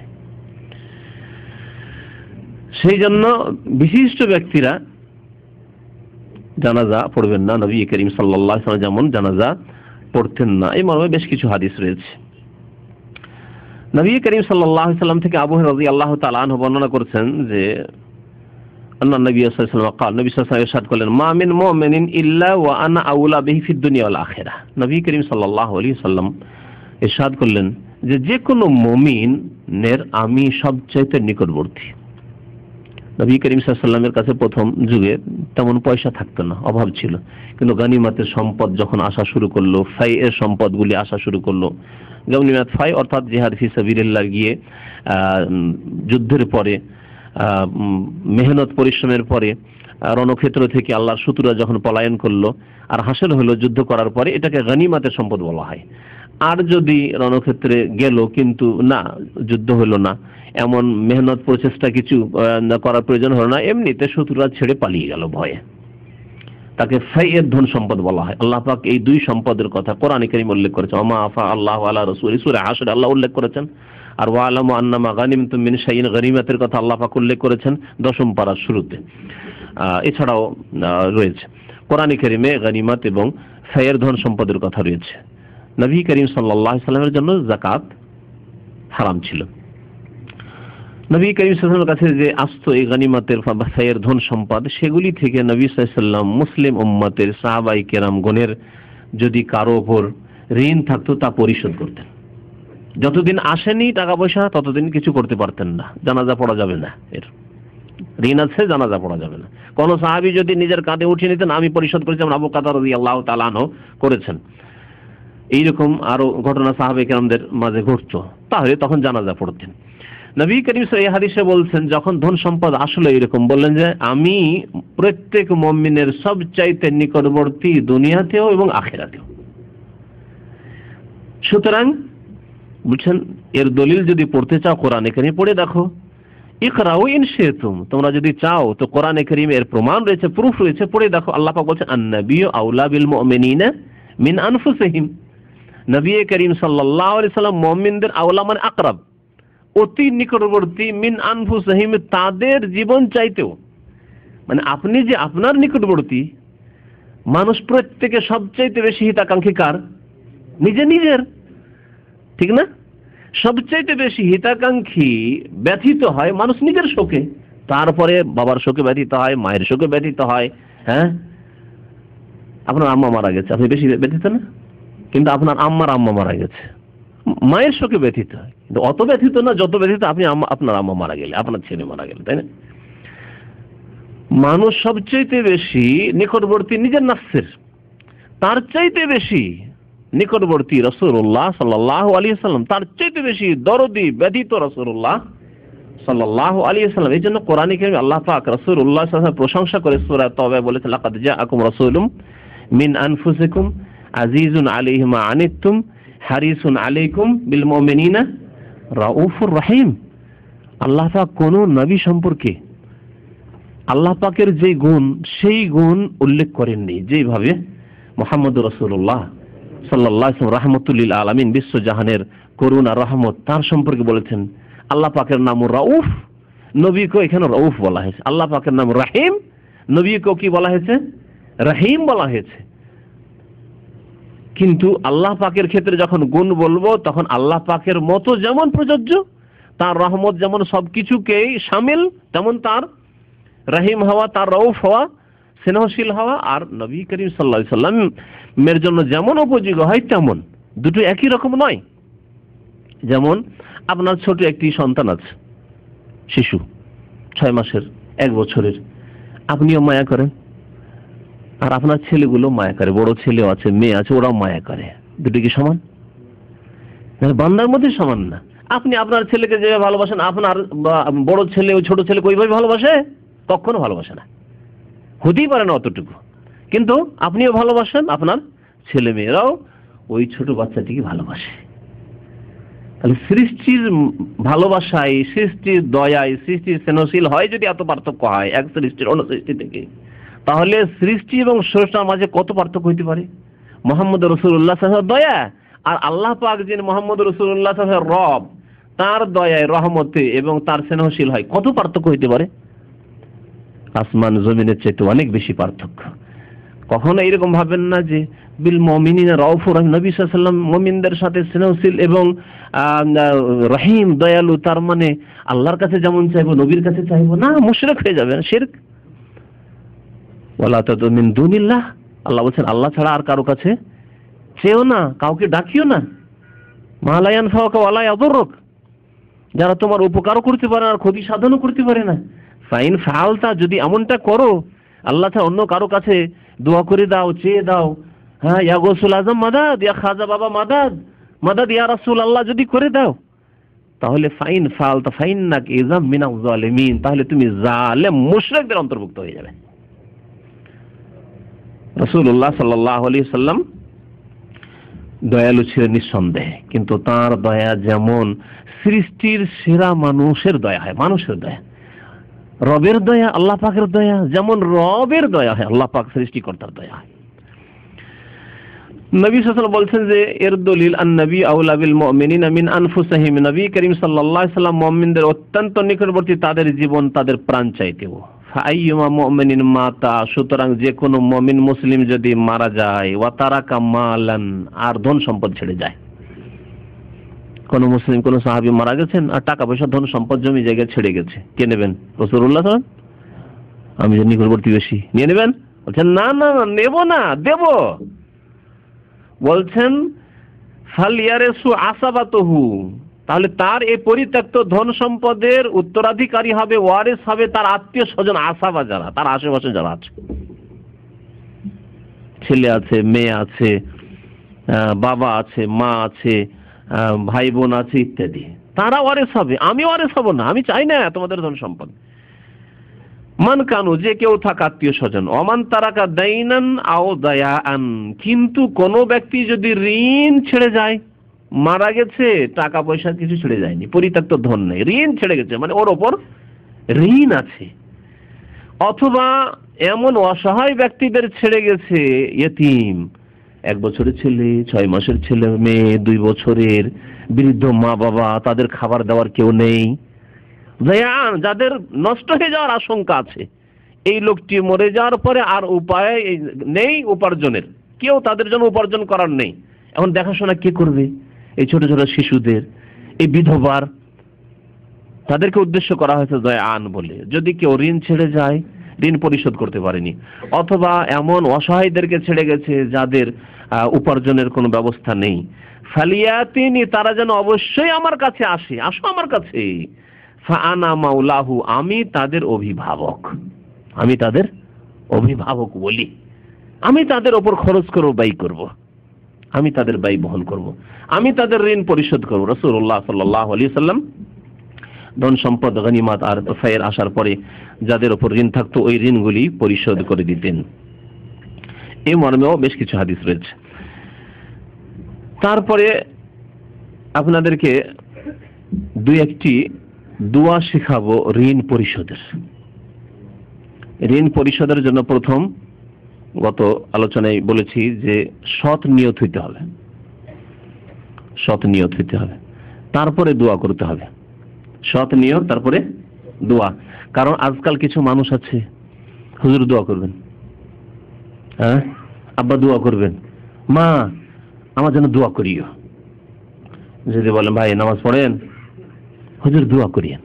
সেই জন্য বিশিষ্ট ব্যক্তিরা জানাজা পড়বেন না। নবী করিম সাল্লাল্লাহু আলাইহি ওয়াসাল্লাম যেমন জানাজা পড়তেন না, এই মর্মে বেশ কিছু হাদিস রয়েছে। নবী করিম সাল্লাল্লাহু আলাইহি ওয়াসাল্লাম থেকে আবু হুরায়রা রাদিয়াল্লাহু তাআলা আনহু বর্ণনা করেছেন যে আল্লাহ নবী সাল্লাল্লাহু আলাইহি ওয়াসাল্লাম قال, নবী সাল্লাল্লাহু আলাইহি ওয়াসাল্লাম ইরশাদ করলেন, মা মিন মুমিনিন ইল্লা ওয়া আনা আউলা বিহি ফিদ দুনিয়া ওয়াল আখিরাহ। নবী করিম সাল্লাল্লাহু আলাইহি ওয়াসাল্লাম ইরশাদ করলেন যে কোনো মুমিনের আমি সবচাইতে নিকটবর্তী। নবী করিম সাল্লাল্লাহু আলাইহি ওয়াসাল্লামের কাছে প্রথম যুগে তেমন পয়সা থাকতো না, অভাব ছিল, কিন্তু গনিমতের সম্পদ যখন আসা শুরু করলো, ফাইয়ের সম্পদগুলি আসা শুরু করলো, গনিমত ফাই অর্থাৎ জিহাদ ফি সাবিলিল্লাহ গিয়ে যুদ্ধের পরে মেহনত পরিশ্রমের পরে রণক্ষেত্র থেকে আল্লাহর শত্রুরা যখন পলায়ন করলো আর হাসিল হলো যুদ্ধ করার পরে, এটাকে গনিমতের সম্পদ বলা হয়। আর যদি রণক্ষেত্রে গেল কিন্তু না যুদ্ধ হলো না, এমন মেহনত প্রচেষ্টা কিছু করার প্রয়োজন হলো না, এমনিতে শত্রুরা ছেড়ে পালিয়ে গেল ভয়ে, তাকে ফাইয়ের ধন সম্পদ বলা হয়। আল্লাহ পাক এই দুই সম্পদের কথা কোরআনে কারীমে উল্লেখ করেছেন। ওমা আফা আল্লাহু আলা রাসূলি, সূরা হাশরে আল্লাহ উল্লেখ করেছেন। আর ওয়ালামু আন্নামা গানিমতুম মিন শাইইন, গনিমতের কথা আল্লাহ পাক উল্লেখ করেছেন 10ম পারার শুরুতে। এছাড়াও রয়েছে কোরআনে কারীমে গনিমত এবং ফাইয়ের ধন সম্পদের কথা রয়েছে। নবী করিম সাল্লাল্লাহু আলাইহি ওয়াসাল্লামের জন্য যাকাত হারাম ছিল। নবী করিম সাল্লাল্লাহু আলাইহি ওয়াসাল্লামের কাছে যে আসতো এই গনিমতের বা ফাইয়ের ধন সম্পদ, সেগুলি থেকে নবী সাল্লাল্লাহু আলাইহি ওয়াসাল্লাম মুসলিম উম্মতের সাহাবায়ে কেরামগণের যদি কারো উপর ঋণ থাকতো তা পরিশোধ করতেন। যতদিন আসেনি টাকা পয়সা ততদিন কিছু করতে পারতেন না, জানাজা পড়া যাবে না, এর ঋণ আছে জানাজা পড়া যাবে না। কোন সাহাবী যদি নিজের কাঁধে উঠিয়ে নিতেন আমি পরিশোধ করেছি, যেমন আবু কাতাদা রাদিয়াল্লাহু তাআলা আনহু করেছেন, এইরকম আরো ঘটনা সাহাবায়ে কেরামদের মাঝে ঘটতো, তাহলে তখন জানাজা পড়তেন। নবী করিম সাল্লাল্লাহু আলাইহি হাদিসে বলছেন, যখন ধন সম্পদ আসলে এরকম বললেন যে আমি প্রত্যেক মুমিনের সবচাইতে নিকটবর্তী দুনিয়াতেও এবং আখিরাতেও। সুতরাং বুঝছেন, এর দলিল যদি পড়তে চাও কোরআনে কারীম পড়ে দেখো। ইকরাউ ইন শিতুম, তোমরা যদি চাও তো কোরআনে কারীমে এর প্রমাণ রয়েছে, প্রুফ রয়েছে, পড়ে দেখো। আল্লাহ পাক বলেছেন আন-নাবিয়্যু আউলা বিল মুমিনিনা মিন আনফুসিহিম, নবী করিম সাল্লাল্লাহু আলাইহি সাল্লাম মুমিনদের আওলা মানে আকরাব, অতি নিকটবর্তী, মিন আনফুসিহিম তাদের জীবন চাইতেও। মানে আপনি যে আপনার নিকটবর্তী, মানুষ প্রত্যেকে সবচাইতে বেশি হিতাকাঙ্ক্ষী কার? নিজের, ঠিক না? সবচাইতে বেশি হিতাকাঙ্ক্ষী ব্যথিত হয় মানুষ নিজের শোকে, তারপরে বাবার শোকে ব্যথিত হয়, মায়ের শোকে ব্যথিত হয়। হ্যাঁ, আপনার আম্মা মারা গেছে, আপনি বেশি ব্যথিত না? কিন্তু আপনার আম্মার আম্মা মারা গেছে, মায়ের শোকে ব্যথিত হয়, কিন্তু অত ব্যথিত না যত ব্যথিত আপনি আপনার আম্মা মারা গেলে, আপনার ছেলে মারা গেলে, তাই না? মানুষ সবচাইতে বেশি নিকটবর্তী নিজের নাফসের, তার চাইতে বেশি নিকটবর্তী রাসূলুল্লাহ সাল্লাল্লাহু আলাইহি ওয়াসাল্লাম, তার চেয়ে বেশি দরদি ব্যতীত রাসূলুল্লাহ সাল্লাল্লাহু আলাইহি ওয়াসাল্লাম। এই জন্য কোরআনে কারিমে আল্লাহ পাক রাসূলুল্লাহ সাল্লাল্লাহু আলাইহি ওয়াসাল্লাম প্রশংসা করে সূরা তাওবা বলেছেন, লাকাদ জাআকুম রাসূলুম মিন আনফুসিকুম আজিজুন আলাইহি মা আনিতুম হারিসুন আলাইকুম বিল মুমিনিনা রাউফুর রহিম। আল্লাহ পাক কোন নবী সম্পর্কে আল্লাহ পাকের যে গুণ সেই গুণ উল্লেখ করেননি, যেভাবে মুহাম্মদুর রাসূলুল্লাহ সাল্লাল্লাহু আলাইহি ওয়াসাল্লাম রাহমাতুল লিল আলামিন, বিশ্বজাহানের করুণা রহমত, তার সম্পর্কে বলেছেন আল্লাহ পাকের নাম রাউফ, নবীকে এখানে রাউফ বলা হয়েছে। আল্লাহ পাকের নাম রাহিম, নবীকে কি বলা হয়েছে? রহিম বলা হয়েছে। কিন্তু আল্লাহ পাকের ক্ষেত্রে যখন গুণ বলবো তখন আল্লাহ পাকের মতো যেমন প্রযোজ্য, তার রহমত যেমন সবকিছুকেই শামিল, তেমন তার রহিম হওয়া, তার রউফ হওয়া, স্নেহশীল হওয়া, আর নবী করিম সাল্লাল্লাহু আলাইহি সাল্লামের জন্য যেমন উপযোগী হয় তেমন, দুটো একই রকম নয়। যেমন আপনার ছোট একটি সন্তান আছে, শিশু 6 মাসের, 1 বছরের, আপনিও মায়া করেন, আর আপনার ছেলেগুলো মায়া করে, বড় ছেলেও আছে, মেয়ে আছে, ওরাও মায়া করে। দুটো কি সমান? বান্দার মধ্যে সমান না। আপনি আপনার ছেলেকে যেভাবে ভালোবাসেন, আপনার বড় ছেলে ওই ছোট ছেলেকে ওইভাবে ভালোবাসে? কখনো ভালোবাসে না, হতেই পারে না অতটুকু। কিন্তু আপনিও ভালোবাসেন, আপনার ছেলে মেয়েরাও ওই ছোট বাচ্চাটিকে ভালোবাসে। তাহলে সৃষ্টির ভালোবাসায়, সৃষ্টির দয়ায়, সৃষ্টির স্নেহশীল হয় যদি এত পার্থক্য হয় এক সৃষ্টির অন্য সৃষ্টি থেকে, তাহলে সৃষ্টি এবং স্রষ্টার মাঝে কত পার্থক্য হইতে পারে? মুহাম্মদ রাসূলুল্লাহ সাল্লাল্লাহু আলাইহি ওয়াসাল্লাম দয়া, আর আল্লাহ পাক যিনি মুহাম্মদ রাসূলুল্লাহ সাল্লাল্লাহু আলাইহি ওয়াসাল্লাম রব, তার দয়ায়, রহমতে এবং তার স্নেহশীল হয়, কত পার্থক্য হইতে পারে? আসমান জমিনের চেয়ে অনেক বেশি পার্থক্য। কখনো এরকম ভাবেন না যে বিল মুমিনিনা রাউফুর রহিম, নবী সাল্লাল্লাহু আলাইহি ওয়াসাল্লাম মুমিনদের সাথে স্নেহশীল এবং রহিম, দয়ালু, তার মানে আল্লাহর কাছে যেমন চাইবো নবীর কাছে চাইবো না, মুশরিক হয়ে যাবে, শিরক। ওয়ালা তাদু মিন দুনিল্লাহ, আল্লাহ বলেন আল্লাহ ছাড়া আর কারো কাছে চেয়েও না, কাউকে ডাকিও না। মা লা ইয়ানফাউকা ওয়া লা ইয়াদুররুক, যারা তোমার উপকারও করতে পারে না আর ক্ষতি সাধনও করতে পারে না। ফাইন ফাআলতা, যদি এমনটা করো, আল্লাহ ছাড়া অন্য কারো কাছে দোয়া করে দাও, চেয়ে দাও, হ্যাঁ, ইয়া গৌসুল আজম মাদাদ, ইয়া খাজা বাবা মাদাদ, মাদাদ ইয়া রাসূলুল্লাহ যদি করে দাও, তাহলে ফাইন ফাআলতা ফাইন্নাক ইযাম মিনাজ জালিমিন, তাহলে তুমি জালেম মুশরিকদের অন্তর্ভুক্ত হয়ে যাবে। রাসূলুল্লাহ সাল্লাল্লাহু আলাইহি ওয়াসাল্লাম দয়ালু ছিলেন নিঃসন্দেহে, কিন্তু তার দয়া যেমন সৃষ্টির সেরা মানুষের দয়া হয়, মানুষের দয়া, রবের দয়া, আল্লাহ পাকের দয়া যেমন রবের দয়া হয়, আল্লাহ পাক সৃষ্টিকর্তার দয়া হয়। নবী সাল্লাল্লাহু আলাইহি ওয়াসাল্লাম বলছেন যে এর দলিল আন-নবী আউলা বিল মুমিনিনা মিন আনফুসিহিম, নবী করিম সাল্লাল্লাহু আলাইহি ওয়াসাল্লাম মুমিনদের অত্যন্ত নিকটবর্তী, তাদের জীবন তাদের প্রাণ চাইতেও। ফাআইয়ুমা মুমিনিন মাতা, সুতরাং যে কোনো মুমিন মুসলিম যদি মারা যায়, ওয়া তারাকা মালান, আর ধন সম্পদ ছেড়ে যায়, কোন মুসলিম কোন সাহাবী মারা গেছেন আর টাকা পয়সা ধন সম্পদ জমি জায়গা ছেড়ে গেছে, কে নেবেন? রাসূলুল্লাহ সাল্লাল্লাহু আলাইহি ওয়াসাল্লাম। আমি যে নিকটবর্তী বেশি নিয়ে নেবেন? বলছেন না না নেব না, দেব। বলছেন ফালিয়ারেসু আসাবাতুহু, তাহলে তার এই পরিত্যক্ত ধন সম্পদের উত্তরাধিকারী হবে, ওয়ারিস হবে তার আত্মীয় স্বজন, আসাবা যারা, তার আশেপাশে যারা আছে, ছেলে আছে, মেয়ে আছে, বাবা আছে, মা আছে, ভাই বোন আছে ইত্যাদি, তারা ওয়ারিস হবে। আমি ওয়ারিস হব না, আমি চাই না তোমাদের ধন সম্পদ। মান কানু, যে কেউ থাকা আত্মীয় স্বজন, অমান তারাকা দাইনান আও দায়াআন, কিন্তু কোন ব্যক্তি যদি ঋণ ছেড়ে যায়, মারা গেছে টাকা পয়সা কিছু ছেড়ে যায়নি, পরিত্যক্ত ধন নেই, ঋণ ছেড়ে গেছে, মানে ওর ওপর ঋণ আছে, অথবা এমন অসহায় ব্যক্তিদের ছেড়ে গেছে, ইয়েতিম, 1 বছরের ছেলে, 6 মাসের ছেলে মেয়ে, 2 বছরের, বৃদ্ধ মা বাবা, তাদের খাবার দেওয়ার কেউ নেই, যাদের নষ্ট হয়ে যাওয়ার আশঙ্কা আছে, এই লোকটি মরে যাওয়ার পরে আর উপায় নেই উপার্জনের, কেউ তাদের জন্য উপার্জন করার নেই, এখন দেখাশোনা কে করবে? এই ছোট ছোট শিশুদের, এই বিধবার, তাদেরকে উদ্দেশ্য করা হয়েছে দয়াআন বলে। যদি কেউ ঋণ ছেড়ে যায়, ঋণ পরিশোধ করতে পারেনি, অথবা এমন অসহায়দেরকে ছেড়ে গেছে যাদের উপার্জনের কোনো ব্যবস্থা নেই, ফালিয়াতিনি, তারা যেন অবশ্যই আমার কাছে আসে, আসো আমার কাছে, ফাআনা মাওলাহু, আমি তাদের অভিভাবক, আমি তাদের অভিভাবক বলি, আমি তাদের ওপর খরচ করব, ব্যয় করব। আমি তাদের ব্যয় বহন করব, আমি তাদের ঋণ পরিশোধ করব। রাসূলুল্লাহ সাল্লাল্লাহু আলাইহি সাল্লাম ধন সম্পদ গনিমত আর ফায়ের আসার পরে যাদের উপর ঋণ থাকতো ওই ঋণগুলি পরিশোধ করে দিতেন। এই মর্মেও বেশ কিছু হাদিস রয়েছে। তারপরে আপনাদেরকে দুই একটি দোয়া শেখাবো ঋণ পরিশোধের। ঋণ পরিশোধের জন্য প্রথম গত আলোচনায় বলেছি যে সৎ নিয়ত হইতে হবে, সৎ নিয়ত হইতে হবে, তারপরে দোয়া করতে হবে। সৎ নিয়ত তারপরে দোয়া। কারণ আজকাল কিছু মানুষ আছে, হুজুর দোয়া করবেন, হ্যাঁ আব্বা দোয়া করবেন, মা আমার জন্য দোয়া করিও। যদি বলেন ভাই নামাজ পড়েন, হুজুর দোয়া করিয়েন।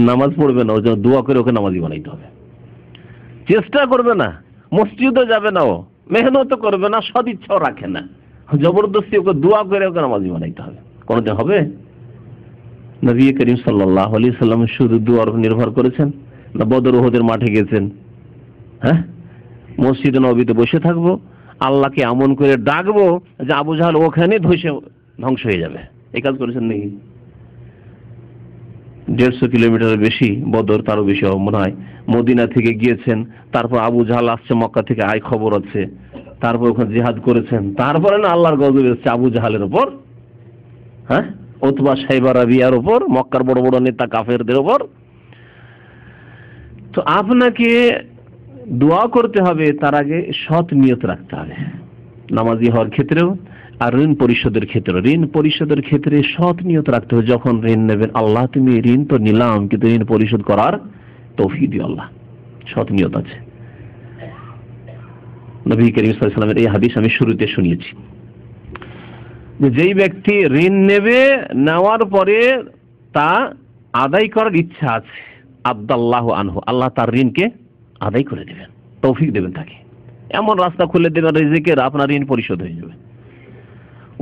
নামাজ পড়বে না, ওর জন্য দোয়া করে ওকে নামাজি বানাইতে হবে। চেষ্টা করবে না, মসজিদও যাবে না, ও মেহনত করবে না, সদিচ্ছাও রাখে না, জবরদস্তি ওকে দোয়া করে ওকে নামাজি বানাইতে হবে। কোনদিন হবে? নবী করিম সাল্লাল্লাহু আলাইহি সাল্লাম শুধু দোয়ার উপর নির্ভর করেছেন না বদর উহুদের মাঠে গেছেন? হ্যাঁ, মসজিদে নববীতে বসে থাকবো, আল্লাহকে এমন করে ডাকবো যে আবু জাহেল ওখানে ধ্বংস হয়ে যাবে, এই কাজ করেছেন নাকি? 150 কিলোমিটারের বেশি বদর, তারও বেশি মনে হয়। মদিনা থেকে গিয়েছেন, তারপর আবু জাহেল আসছে মক্কা থেকে, আয় খবর আছে, তারপর ওখানে জিহাদ করেছেন। তারপরে না আল্লাহর গজব এসেছে আবু জাহেলের উপর, হ্যাঁ, উতবা সাইবা রাবিয়ার উপর, মক্কার বড় বড় নেতা কাফেরদের উপর। তো আপনাকে দোয়া করতে হবে, তার আগে সৎ নিয়ত রাখতে হবে, নামাজি হওয়ার ক্ষেত্রেও আর ঋণ পরিশোধের ক্ষেত্রে। ঋণ পরিশোধের ক্ষেত্রে সৎ নিয়ত রাখতে হবে। যখন ঋণ নেবেন, আল্লাহ তুমি ঋণ তো নিলাম কিন্তু ঋণ পরিশোধ করার তৌফিক দিও আল্লাহ, সৎ নিয়ত আছে। নবী করিম সাল্লাল্লাহু আলাইহি ওয়াসাল্লামের এই হাদিস আমি শুরুতে শুনিয়েছি যে যেই ব্যক্তি ঋণ নেবে, নেওয়ার পরে তা আদায় করার ইচ্ছা আছে, আদাল্লাহু আনহু, আল্লাহ তার ঋণকে আদায় করে দেবেন, তৌফিক দেবেন তাকে, এমন রাস্তা খুলে দেবেন রিজিকের, আপনার ঋণ পরিশোধ হয়ে যাবে।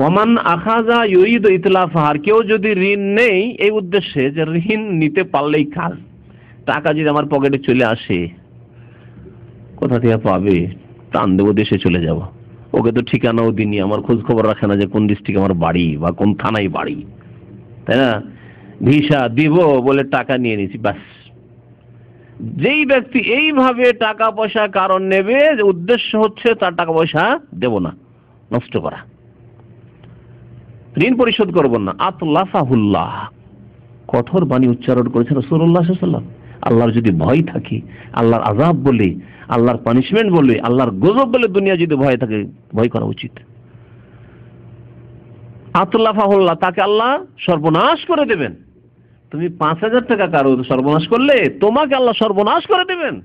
ওমান আখাযা ইউরিদু ইতলাফার, কেউ যদি ঋণ নেই এই উদ্দেশ্যে যে ঋণ নিতে পারলেই কাজ, টাকা যদি আমার পকেটে চলে আসে, কোথা থেকে পাবে, টান দেবো, দেশে চলে যাব, ওকে তো ঠিকানাও দিনি, আমার খোঁজ খবর রাখে না যে কোন ডিস্ট্রিক্টে আমার বাড়ি বা কোন থানায় বাড়ি, তাই না, ভিসা দিব বলে টাকা নিয়ে নিয়েছি, ব্যাস। যেই ব্যক্তি এইভাবে টাকা পয়সা কারণ নেবে, উদ্দেশ্য হচ্ছে তার টাকা পয়সা দেব না, নষ্ট করা, ঋণ পরিশোধ করব না, আতলাফাহুল্লাহ, কঠোর বাণী উচ্চারণ করেছেন রাসূলুল্লাহ সাল্লাল্লাহু আলাইহি ওয়াসাল্লাম। আল্লাহর যদি ভয় থাকে, আল্লাহর আযাব বলে, আল্লাহর পানিশমেন্ট বলে, আল্লাহর গজব বলে দুনিয়া যদি ভয় থাকে, ভয় করা উচিত। আতলাফাহুল্লাহ, তাকে আল্লাহ সর্বনাশ করে দেবেন। তুমি 5000 টাকা কারো সর্বনাশ করলে, তোমাকে আল্লাহ সর্বনাশ করে দেবেন,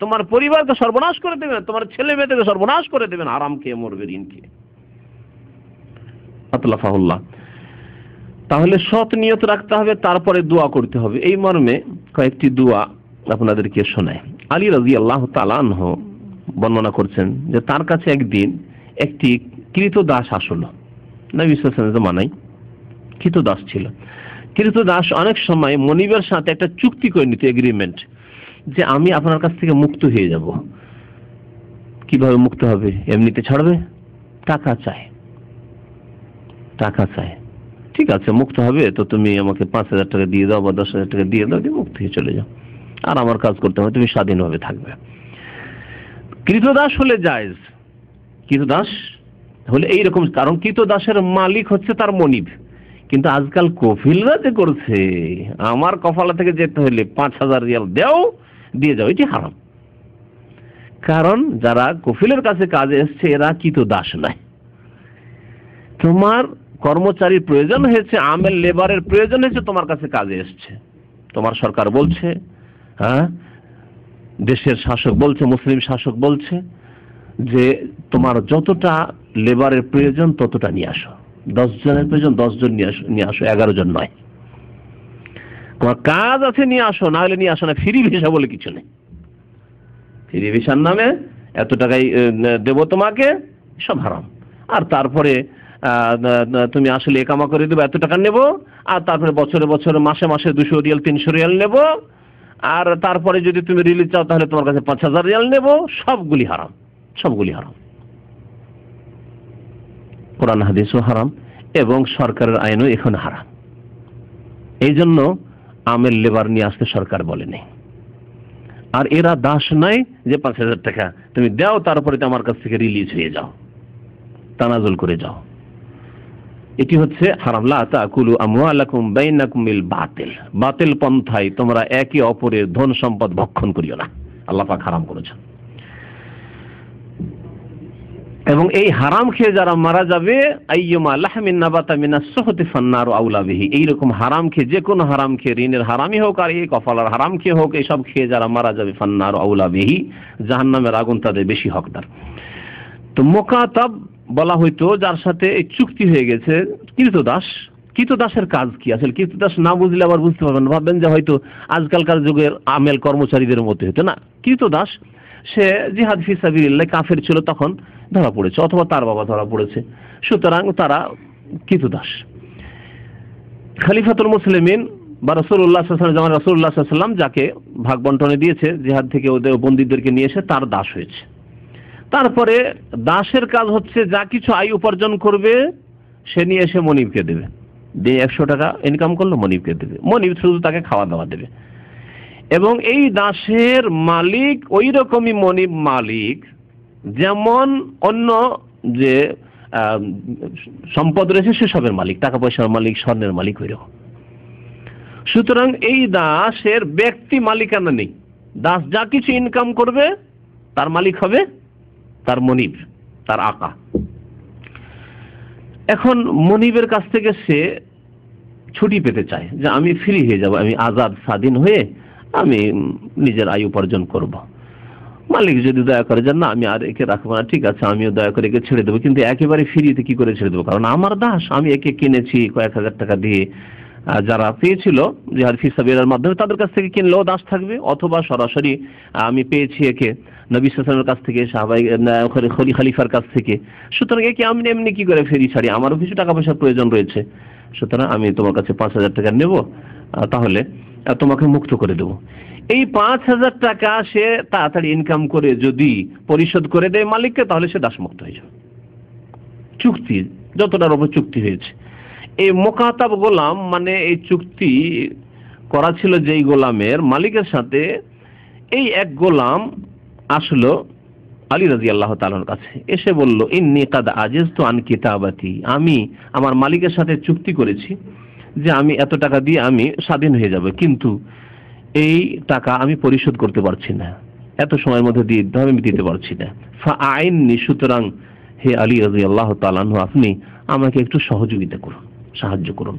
তোমার পরিবারকে সর্বনাশ করে দেবেন, তোমার ছেলে মেয়েদেরকে সর্বনাশ করে দেবেন, আরাম খেয়ে মরবে ঋণ খেয়ে। আতলাফাহুল্লাহ। তাহলে সৎ নিয়ত রাখতে হবে, তারপরে দোয়া করতে হবে। এই মর্মে কয়েকটি দোয়া আপনাদেরকে শোনায়। আলী রাদিয়াল্লাহু তাআলা আনহু বর্ণনা করছেন যে তার কাছে একদিন একটি কৃতদাস আসলো। নবী সাল্লাল্লাহু আলাইহি ওয়াসাল্লাম জামানায় কৃতদাস ছিল। কৃতদাস অনেক সময় মনিবের সাথে একটা চুক্তি করে নিত, এগ্রিমেন্ট, যে আমি আপনার কাছ থেকে মুক্ত হয়ে যাব। কিভাবে মুক্ত হবে? এমনিতে ছাড়বে? টাকা চায়, টাকা চায়। ঠিক আছে, মুক্ত হবে তো তুমি আমাকে 5000 টাকা দিয়ে দাও বা 10,000 টাকা দিয়ে দাও, দিয়ে মুক্ত হয়ে চলে যাও, আর আমার কাজ করতে হবে, তুমি স্বাধীনভাবে থাকবে। কৃতদাস হলে জায়েজ, কৃতদাস হলে এইরকম, কারণ কৃতদাসের মালিক হচ্ছে তার মনিব। কিন্তু আজকাল কফিলরা যে করছে, আমার কফালা থেকে যেতে হলে 5000 রিয়াল দেও, দিয়ে যাও, এটি হারাম। কারণ যারা কফিলের কাছে কাজে এসছে এরা কৃতদাস নয়। তোমার কর্মচারীর প্রয়োজন হয়েছে, আমেল লেবারের প্রয়োজন হয়েছে, তোমার কাছে কাজে এসছে, তোমার সরকার বলছে, হ্যাঁ, দেশের শাসক বলছে, মুসলিম শাসক বলছে যে তোমার যতটা লেবারের প্রয়োজন ততটা নিয়ে আসো, 10 জনের প্রয়োজন 10 জন নিয়ে আসো, 11 জন নয়। তোমার কাজ আছে নিয়ে আসো, না হলে নিয়ে আসো না। ফ্রি ভিসা বলে কিছু নেই, ফ্রি ভিসার নামে এত টাকাই দেব তোমাকে, সব হারাম। আর তারপরে তুমি আসলে একামা করে দেবো, এত টাকা নেব, আর তারপরে বছরে বছরে মাসে মাসে 200 রিয়াল 300 রিয়াল নেব, আর তারপরে যদি তুমি রিলিজ চাও তাহলে তোমার কাছে 5000 রিয়াল নেব। সবগুলি হারাম, সবগুলি হারাম। কোরআন হাদিসও হারাম এবং সরকারের আইনও এখন হারাম। এই জন্য আমের লেবার নিয়ে আসতে সরকার বলেনি। আর এরা দাস নাই যে 5,000 টাকা তুমি দাও তারপরে আমার কাছ থেকে রিলিজ হয়ে যাও, তানাজুল করে যাও। এটি হচ্ছে হারাম। লা তাকুলু আমওয়ালাকুম বাইনাকুম বিল বাতিল, বাতিল পন্থায় তোমরা একে অপরের ধন সম্পদ ভক্ষণ করিও না, আল্লাহ পাক হারাম করেছেন। এবং এই হারাম খেয়ে যারা মারা যাবে, আইয়ুমা লাহমিন নাবাতা মিনাস সুহতি ফান্নারু আউলা বিহি, এইরকম হারাম খেয়ে, যে কোনো হারাম খেয়ে, ঋণের হারামই হোক আর এই কফালার হারাম খেয়ে হোক, এইসব খেয়ে যারা মারা যাবে, ফান্নারু আউলা বিহি, জাহান্নামের আগুন তাদের বেশি হকদার। তো মুকাতাব বলা হইতো যার সাথে এই চুক্তি হয়ে গেছে। কৃতদাস, কৃতদাসের কাজ কি? আসলে কৃতদাস না বুঝলে আবার বুঝতে পারবেন না, ভাববেন যে হয়তো আজকালকার যুগের আমেল কর্মচারীদের মধ্যে হতো না। কৃতদাস সে জিহাদ ফি সাবিলিল্লাহ কাফের ছিল, তখন ধরা পড়েছে, অথবা তার বাবা ধরা পড়েছে, সুতরাং তারা কৃতদাস। খলিফাতুল মুসলিমিন বা রাসূলুল্লাহ সাল্লাল্লাহু আলাইহি ওয়াসাল্লাম, রাসূলুল্লাহ সাল্লাল্লাহু আলাইহি ওয়াসাল্লাম যাকে ভাগ বন্টনে দিয়েছে জিহাদ থেকে, ওদের বন্দীদেরকে নিয়ে এসে তার দাস হয়েছে। তারপরে দাসের কাজ হচ্ছে যা কিছু আয় উপার্জন করবে সে নিয়ে এসে মনিবকে দেবে, দিয়ে 100 টাকা ইনকাম করলো মনিবকে দেবে, মনিব শুধু তাকে খাওয়া দাওয়া দেবে। এবং এই দাসের মালিক ওই রকমই মনিব মালিক যেমন অন্য যে সম্পদ রয়েছে সেসবের মালিক, টাকা পয়সার মালিক, স্বর্ণের মালিক ওই রকম। সুতরাং এই দাসের ব্যক্তি মালিকানা নেই, দাস যা কিছু ইনকাম করবে তার মালিক হবে তার মনিব, তার আকা। এখন মনিবের কাছ থেকে সে ছুটি পেতে চায় যে আমি ফ্রি হয়ে যাব, আমি আজাদ স্বাধীন হয়ে আমি নিজের আয় উপার্জন করব। মালিক যদি দয়া করে যে না আমি আর একে রাখবো না, ঠিক আছে আমিও দয়া করে একে ছেড়ে দেবো, কিন্তু একেবারে ফ্রিতে কি করে ছেড়ে দেবো? কারণ আমার দাস, আমি একে কিনেছি কয়েক হাজার টাকা দিয়ে। যারা পেয়েছিল জিহাদ ফি সাবিলিল্লাহর মাধ্যমে তাদের কাছ থেকে কিনলেও দাস থাকবে, অথবা সরাসরি আমি পেয়েছি একে নবী সাল্লাল্লাহু আলাইহি ওয়াসাল্লামের কাছ থেকে, সাহাবায়ে খলিফার কাছ থেকে, সুতরাং একে আমি এমনি কি করে ফেরি ছাড়ি, আমারও কিছু টাকা পয়সার প্রয়োজন রয়েছে, সুতরাং আমি তোমার কাছে 5,000 টাকা নেব, তাহলে তোমাকে মুক্ত করে দেবো। এই 5,000 টাকা সে তাড়াতাড়ি ইনকাম করে যদি পরিশোধ করে দেয় মালিককে, তাহলে সে দাসমুক্ত হয়ে যাবে। চুক্তি যতটার উপর চুক্তি হয়েছে, এই মুকাতাব গোলাম মানে এই চুক্তি করা ছিল যেই গোলামের মালিকের সাথে, এই এক গোলাম আসলো আলী রাদিয়াল্লাহু তাআলার কাছে, এসে বলল ইন্নী কাদ আজিজতু আন কিতাবাতি, আমি আমার মালিকের সাথে চুক্তি করেছি যে আমি এত টাকা দিয়ে আমি স্বাধীন হয়ে যাব, কিন্তু এই টাকা আমি পরিশোধ করতে পারছি না, এত সময়ের মধ্যে দিয়ে আমি দিতে পারছি না। ফাআইননি, সুতরাং হে আলী রাদিয়াল্লাহু তাআলা আনহু, আপনি আমাকে একটু সহযোগিতা করুন, সাহায্য করুন।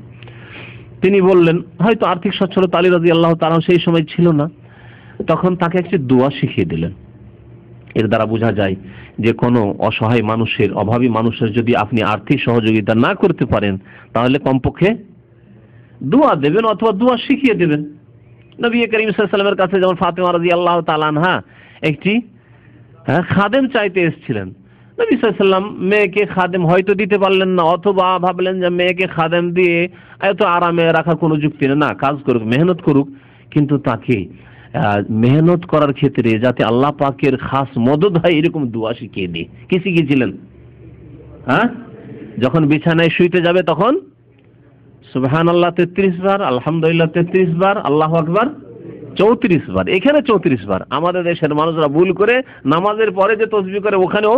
তিনি বললেন, হয়তো আর্থিক সচ্ছলতা আলী রাদিয়াল্লাহু তাআলা সেই সময় ছিল না, তখন তাকে একটি দোয়া শিখিয়ে দিলেন। এর দ্বারা বোঝা যায় যে কোনো অসহায় মানুষের, অভাবী মানুষের যদি আপনি আর্থিক সহযোগিতা না করতে পারেন, তাহলে কমপক্ষে দোয়া দেবেন অথবা দোয়া শিখিয়ে দেবেন। নবী করিম সাল্লাল্লাহু আলাইহি ওয়াসাল্লামের কাছে যেমন ফাতেমা রাদিয়াল্লাহু তাআলা আনহা একটি খাদেম চাইতে এসেছিলেন, নবী সাল্লাল্লাহু আলাইহি ওয়াসাল্লাম মেয়েকে খাদেম হয়তো দিতে পারলেন না, অথবা ভাবলেন যে মেয়েকে খাদেম দিয়ে এত আরামে রাখার কোনো যুক্তি নেই, না কাজ করুক, মেহনত করুক, কিন্তু তাকে মেহনত করার ক্ষেত্রে যাতে আল্লাহ পাকের খাস মদদ হয় এরকম দোয়া শিখিয়ে দিয়ে। কি শিখিয়েছিলেন? যখন বিছানায় শুইতে যাবে তখন সুবহানাল্লাহ 33 বার, আলহামদুলিল্লাহ 33 বার, আল্লাহু আকবার 34 বার। এখানে 34 বার। আমাদের দেশের মানুষরা ভুল করে নামাজের পরে যে তাসবিহ করে ওখানেও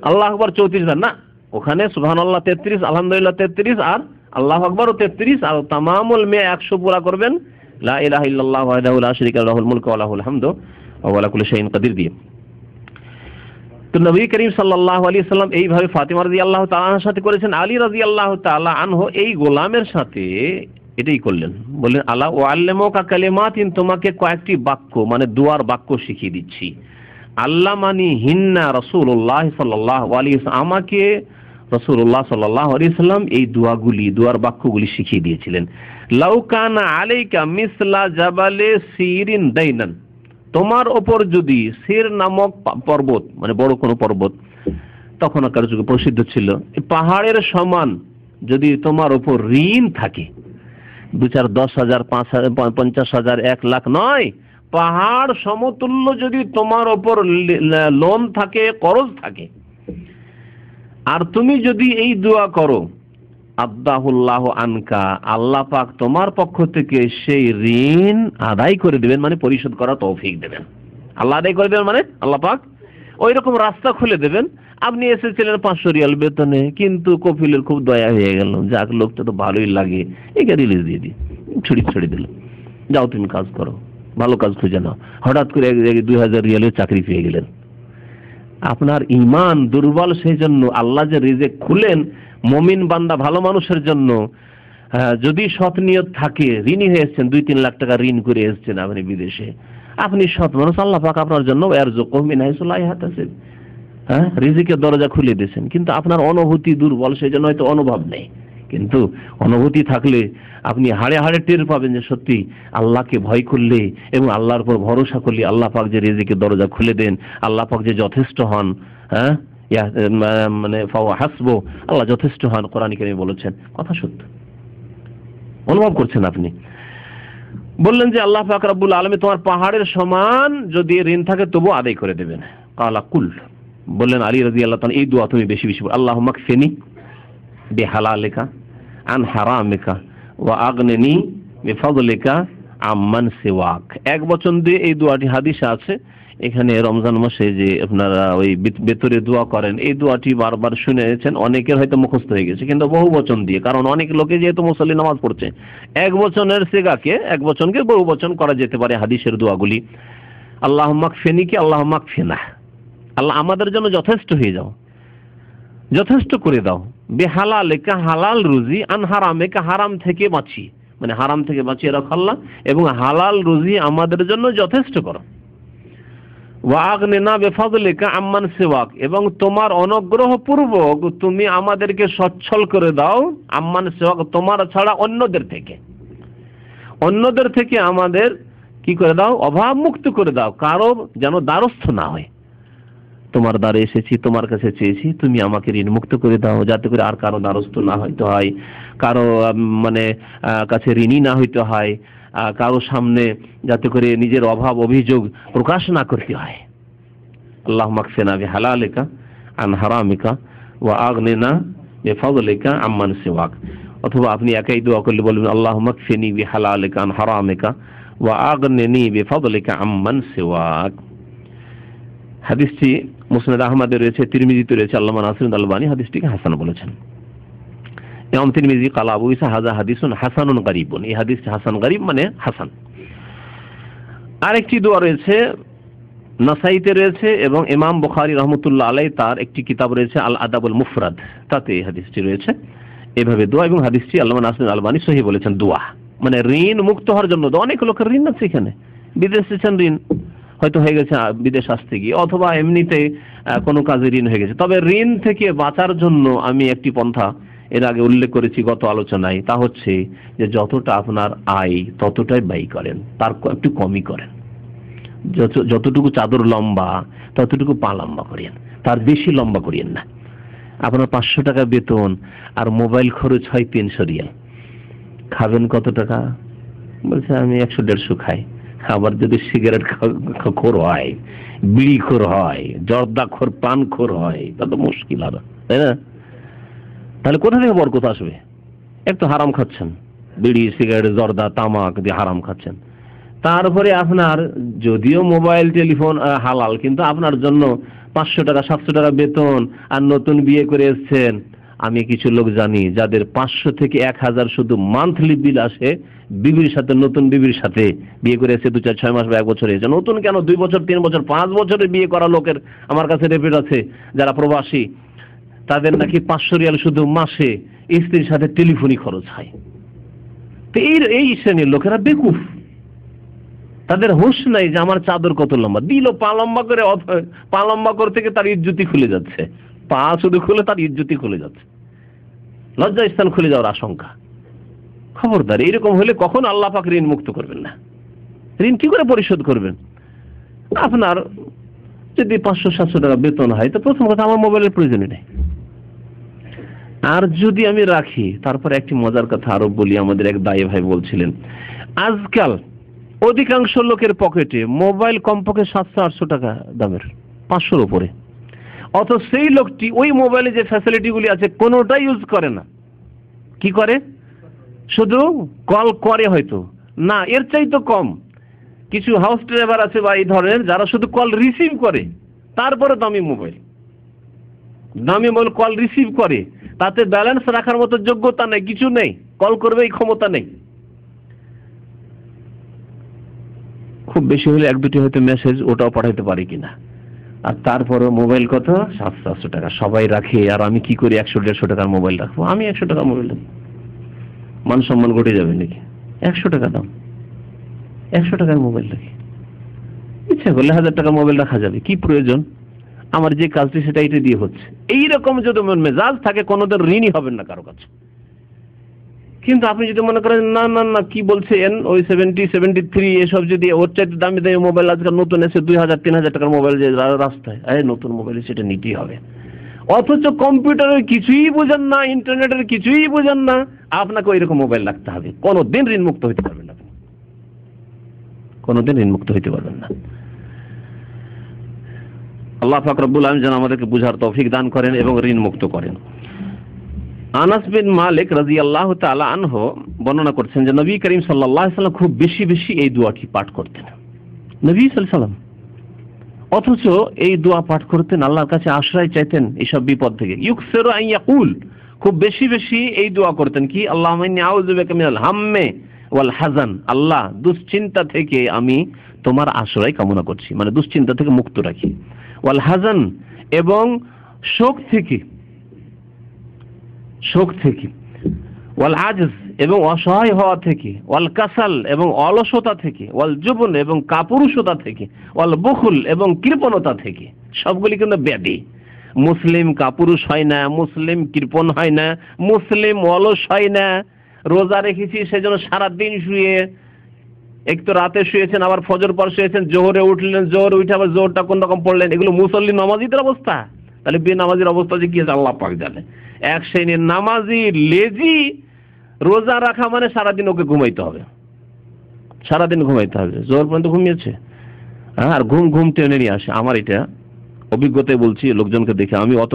আল্লাহু আকবার 34 বার, না, ওখানে সুবহানাল্লাহ 33, আলহামদুলিল্লাহ 33 আর আল্লাহু আকবারও 33, আর তামামুল 100 পুরা করবেন লা ইলাহা ইল্লাল্লাহু ওয়াহদাহু লা শারীকা লাহু লাহুল মুলকু ওয়া লাহুল হামদু ওয়া হুয়া আলা কুল্লি শাইইন কাদির দিয়ে। তো নবী করিম সাল্লাল্লাহু আলাইহি ওয়াসাল্লাম এইভাবে ফাতিমা রাদিয়াল্লাহু তাআলা আনহার সাথে করেছেন। আলী রাদিয়াল্লাহু তাআলা আনহু এই গোলামের সাথে এটাই করলেন, বললেন আলা ওয়াল্লামুকা কালিমাতিন, তোমাকে কয়েকটি বাক্য মানে দুয়ার বাক্য শিখিয়ে দিচ্ছি। আল্লামানি হিন্না রাসূলুল্লাহ সাল্লাল্লাহু আলাইহি ওয়াসাল্লাম, আমাকে রাসূলুল্লাহ সাল্লাল্লাহু আলাইহি ওয়াসাল্লাম এই দুয়ার বাক্যগুলি শিখিয়ে দিয়েছিলেন। লাউ কানা আলাইকা মিসলা জাবালে সিরিন দাইনান, তোমার ওপর যদি সির নামক পর্বত মানে বড় কোনো পর্বত তখনকার যুগে প্রসিদ্ধ ছিল, পাহাড়ের সমান যদি তোমার ওপর ঋণ থাকে, 2-4, 10,000, 5,000, 50,000, 1 লাখ নয়, পাহাড় সমতুল্য যদি তোমার ওপর লোন থাকে, করজ থাকে, আর তুমি যদি এই দোয়া করো, আদাহুল্লাহ আনকা, আল্লাহ পাক তোমার পক্ষ থেকে সেই ঋণ আদায় করে দেবেন, মানে পরিশোধ করার তৌফিক দেবেন। আল্লাহ আদায় করে দেবেন মানে আল্লাহ পাক ওই রকম রাস্তা খুলে দেবেন। আপনি এসেছিলেন 500 রিয়াল বেতনে, কিন্তু কফিলের খুব দয়া হয়ে গেল, যাক লোকটা তো ভালোই লাগে, একে রিলিজ দিয়ে দিই, ছড়িয়ে দিল, যাও তুমি কাজ করো, ভালো কাজ খুঁজে নাও। হঠাৎ করে 2000 রিয়ালের চাকরি পেয়ে গেলেন। আপনার ঈমান দুর্বল, সেই জন্য আল্লাহ যে রিজিক খুলেন মুমিন বান্দা ভালো মানুষের জন্য, যদি সৎ নিয়ত থাকে, ঋণী হয়ে এসেছেন, 2-3 লাখ টাকা ঋণ করে এসেছেন আপনি বিদেশে, আপনি সৎ মানুষ, আল্লাহ পাক আপনার জন্য ইয়ারযুকুহু মিন হাইসু লা ইয়াহতাসিব, রিজিকের দরজা খুলে দিয়েছেন। কিন্তু আপনার অনুভূতি দুর্বল, সেই জন্য হয়তো অনুভব নেই। কিন্তু অনুভূতি থাকলে আপনি হাড়ে হাড়ে টের পাবেন যে সত্যি আল্লাহকে ভয় করলে এবং আল্লাহর উপর ভরসা করলে আল্লাহ পাক যে রিজিকের দরজা খুলে দেন, আল্লাহ পাক যে যথেষ্ট হন, মানে ফাওয়া হাসবু, আল্লাহ যথেষ্ট হন, কোরআনে কারীমে বলেছেন, কথা সত্য, অনুভব করছেন আপনি। বললেন যে আল্লাহ পাক রব্বুল আলামিন তোমার পাহাড়ের সমান যদি ঋণ থাকে তবু আদায় করে দেবেন। কালা কুল, বললেন আলী রাদিয়াল্লাহু তাআলা, এই দোয়া তুমি বেশি বেশি বলো, আল্লাহুম্মা কফিনি বিহালালিকা আন হারামিকা ওয়া আগনিনি বিফাদলিকা আম্মান সিওয়াক। এক বচন দিয়ে এই দোয়াটি হাদিসে আছে। এখানে রমজান মাসে যে আপনারা ওই বেতরে দোয়া করেন, এই দোয়াটি বারবার শুনেছেন, অনেকের হয়তো মুখস্থ হয়ে গেছে, কিন্তু বহু বচন দিয়ে, কারণ অনেক লোকে যেহেতু মুসল্লি নামাজ পড়ছে, এক বচনের সিগাকে, এক বচনকে বহু বচন করা যেতে পারে হাদিসের দোয়াগুলি। আল্লাহুম্মা কফিনিকে আল্লাহুম্মা কফিনা, আল্লাহ আমাদের জন্য যথেষ্ট হয়ে যাও, যথেষ্ট করে দাও, বিহালালিকা হালাল রুজি, আন হারামিকা হারাম থেকে বাঁচিয়ে, মানে হারাম থেকে বাঁচিয়ে রাখো আল্লাহ, এবং হালাল রুজি আমাদের জন্য যথেষ্ট করো। ওয়া আগনিনা বিফাদলিকা আম্মান সিওয়াক, এবং তোমার অনুগ্রহ পূর্বক তুমি আমাদেরকে সচ্ছল করে দাও, আম্মান সিওয়াক তোমার ছাড়া অন্যদের থেকে, অন্যদের থেকে আমাদের কি করে দাও, অভাব মুক্ত করে দাও, কারো যেন দ্বারস্থ না হয়। তোমার দ্বারে এসেছি, তোমার কাছে চেয়েছি, তুমি আমাকে ঋণ মুক্ত করে দাও, যাতে করে আর কারো দ্বারস্থ না হইতে হয়, কারো মানে কাছে ঋণী না হইতে হয়, কারো সামনে যাতে করে নিজের অভাব অভিযোগ প্রকাশ না করতে হয়। আল্লাহুম্মা কফিনা বিহালালিকা আন হারামিকা ওয়া আগনিনা বিফাদলিকা আম্মান সিওয়াক। অথবা আপনি একাই দোয়া করলে বলবেন আল্লাহুম্মা কফিনি বিহালালিকা আন হারামিকা ওয়া আগনিনি বিফাদলিকা আম্মান সিওয়াক। হাদিসটি মুসনাদ আহমদে রয়েছে, তিরমিজিতে রয়েছে, আল্লামা নাসিরুদ্দিন আলবানী হাদিসটিকে হাসান বলেছেন। ইমাম তিরমিজি কালা আবু ঈসা হাযা হাদিসুন হাসানুন গরীবুন, এই হাদিসটি হাসান গরীব মানে হাসান। আরেকটি দোয়া রয়েছে নাসাইতে রয়েছে, এবং ইমাম বুখারী রাহমাতুল্লাহ আলাইহি তার একটি কিতাব রয়েছে আল আদাবুল মুফরাদ, তাতে এই হাদিসটি রয়েছে এভাবে দোয়া, এবং হাদিসটি আল্লামা নাসিরুদ্দিন আলবানী সহিহ বলেছেন। দোয়া মানে ঋণ মুক্ত হওয়ার জন্য। অনেক লোকের ঋণ আছে, এখানে বিদেশে এসেছেন, ঋণ হয়তো হয়ে গেছে বিদেশ আসতে গিয়ে, অথবা এমনিতে কোনো কাজে ঋণ হয়ে গেছে। তবে ঋণ থেকে বাঁচার জন্য আমি একটি পন্থা এর আগে উল্লেখ করেছি গত আলোচনায়, তা হচ্ছে যে যতটা আপনার আয় ততটাই ব্যয় করেন, তার একটু কমই করেন। যতটুকু চাদর লম্বা ততটুকু পা লম্বা করিয়েন, তার বেশি লম্বা করিয়েন না। আপনার 500 টাকা বেতন আর মোবাইল খরচ হয় 300 রিয়াল, খাবেন কত টাকা? বলছে আমি 100-150 খাই। আবার যদি সিগারেট খোর হয়, বিড়ি খোর হয়, জর্দা খোর, পান খোর হয়, তা তো মুশকিল আরো, তাই না? তাহলে কোথা থেকে বরকত আসবে? একটু হারাম খাচ্ছেন, বিড়ি সিগারেট জর্দা তামাক দিয়ে হারাম খাচ্ছেন। তারপরে আপনার যদিও মোবাইল টেলিফোন হালাল, কিন্তু আপনার জন্য 500 টাকা 700 টাকা বেতন, আর নতুন বিয়ে করে এসছেন। আমি কিছু লোক জানি যাদের 500 থেকে 1000 শুধু মান্থলি বিল আসে, বিবির সাথে, নতুন বিবির সাথে বিয়ে করে এসে 2-4-6 মাস বা 1 বছর হয়েছে। নতুন কেন, 2 বছর 3 বছর 5 বছরে বিয়ে করা লোকের আমার কাছে রেপিড আছে, যারা প্রবাসী, তাদের নাকি 500 রিয়াল শুধু মাসে স্ত্রীর সাথে টেলিফোনই খরচ হয়। তো এই শ্রেণীর লোকেরা বেকুফ, তাদের হুঁশ নাই যে আমার চাদর কত লম্বা। দিল পা লম্বা করে, পা লম্বা করতে গিয়ে তার ইজ্জতি খুলে যাচ্ছে, পা শুধু খুলে তার ইজ্জতি খুলে যাচ্ছে, লজ্জা স্থান খুলে যাওয়ার আশঙ্কা। খবরদার, এরকম হলে কখন আল্লাহ পাক ঋণ মুক্ত করবেন না। ঋণ কি করে পরিশোধ করবেন? আপনার যদি 500-700 টাকা বেতন হয়, তো প্রথম কথা আমার মোবাইলের প্রয়োজনই নেই। আর যদি আমি রাখি, তারপর একটি মজার কথা আরো বলি, আমাদের এক দায়ী ভাই বলছিলেন, আজকাল অধিকাংশ লোকের পকেটে মোবাইল কমপক্ষে 700-800 টাকা দামের, 500-র উপরে। অথচ সেই লোকটি ওই মোবাইলে যে ফ্যাসিলিটিগুলি আছে কোনোটাই ইউজ করে না। কি করে? শুধু কল করে হয়তো না, এর চাইতে কম কিছু হাউস ড্রাইভার আছে বা এই ধরনের যারা শুধু কল রিসিভ করে, তারপরে দামি মোবাইল কল রিসিভ করে, তাতে ব্যালেন্স রাখার মতো যোগ্যতা নেই, কিছু নেই, কল করবে এই ক্ষমতা নেই। খুব বেশি হলে 1-2টি হয়তো মেসেজ, ওটাও পাঠাইতে পারি কিনা। আর তারপরে মোবাইল কত? 700-800 টাকা সবাই রাখে। আর আমি কি করি? 100-150 টাকার মোবাইল রাখবো। আমি 100 টাকার মোবাইল রাখবো, মান সম্মান ঘটে যাবে নাকি? 100 টাকা দাম, 100 টাকার মোবাইল রাখি। ইচ্ছা করলে 1000 টাকার মোবাইল রাখা যাবে, কি প্রয়োজন? আমার যে কাজটি সেটা এটা দিয়ে হচ্ছে। এইরকম যদি মেজাজ থাকে, কোনোদিন ঋণই হবেন না কারো কাছে। কিন্তু আপনি যদি মনে করেন না না না কি বলছেন, ওই 70-73 এসব যদি ওর চাইতে দামি দামি মোবাইল আজকাল নতুন এসে 2000-3000 টাকার মোবাইল যে রাস্তায়, নতুন মোবাইল সেটা নিতেই হবে। অথচ কম্পিউটারের কিছুই বোঝেন না, ইন্টারনেটের কিছুই বোঝেন না, আপনাকে ওইরকম মোবাইল রাখতে হবে। কোনোদিন ঋণ মুক্ত হইতে পারবেন না, কোনোদিন ঋণ মুক্ত হইতে পারবেন না। আল্লাহ পাক রব্বুল আলামিন যেন আমাদেরকে বুঝার তৌফিক দান করেন এবং ঋণ মুক্ত করেন। আনাস বিন মালিক রাদিয়াল্লাহু তাআলা আনহু বর্ণনা করছেন যে নবী করিম সাল্লাল্লাহু আলাইহি ওয়াসাল্লাম খুব বেশি বেশি এই দোয়াটি পাঠ করতেন, নবী সাল্লাল্লাহু আলাইহি ওয়াসাল্লাম। অথচ এই দোয়া পাঠ করতেন, আল্লাহর কাছে আশ্রয় চাইতেন এইসব বিপদ থেকে। ইউকসিরু আন ইয়াকুল, খুব বেশি বেশি এই দোয়া করতেন কি? আল্লাহুম্মা ইন্নী আউযু বিকা মিনাল হাম্মি ওয়াল হাযান, আল্লাহ দুশ্চিন্তা থেকে আমি তোমার আশ্রয় কামনা করছি, মানে দুশ্চিন্তা থেকে মুক্ত রাখি। ওয়াল হাযান, এবং শোক থেকে, ওয়াল আজজ, এবং অসহায় হওয়া থেকে, ওয়াল কাসাল, এবং অলসতা থেকে, ওয়াল জুবন, এবং কাপুরুষতা থেকে, ওয়াল বুখল, এবং কৃপণতা থেকে। সবগুলি কিন্তু ব্যাধি। মুসলিম কাপুরুষ হয় না, মুসলিম কৃপণ হয় না, মুসলিম অলস হয় না। রোজা রেখেছি সেজন্য সারাদিন শুয়ে, এক তো রাতে শুয়েছেন, আবার ফজর পর শুয়েছেন, জোহরে উঠলেন, জোহরে উঠে আবার জোহরটা কোন রকম পড়লেন, এগুলো মুসল্লি নামাজিদের অবস্থা। তাহলে বেনামাজির অবস্থা যে কি আছে আল্লাহ পাক জানে। এক শ্রেণীর নামাজি লেজি, রোজা রাখা মানে সারাদিন ওকে ঘুমাইতে হবে, সারাদিন ঘুমাইতে হবে। জোহর পর্যন্ত ঘুমিয়েছে, আর ঘুম টেনে নিয়ে আসে। আমার এটা অভিজ্ঞতায় বলছি, লোকজনকে দেখে। আমি অত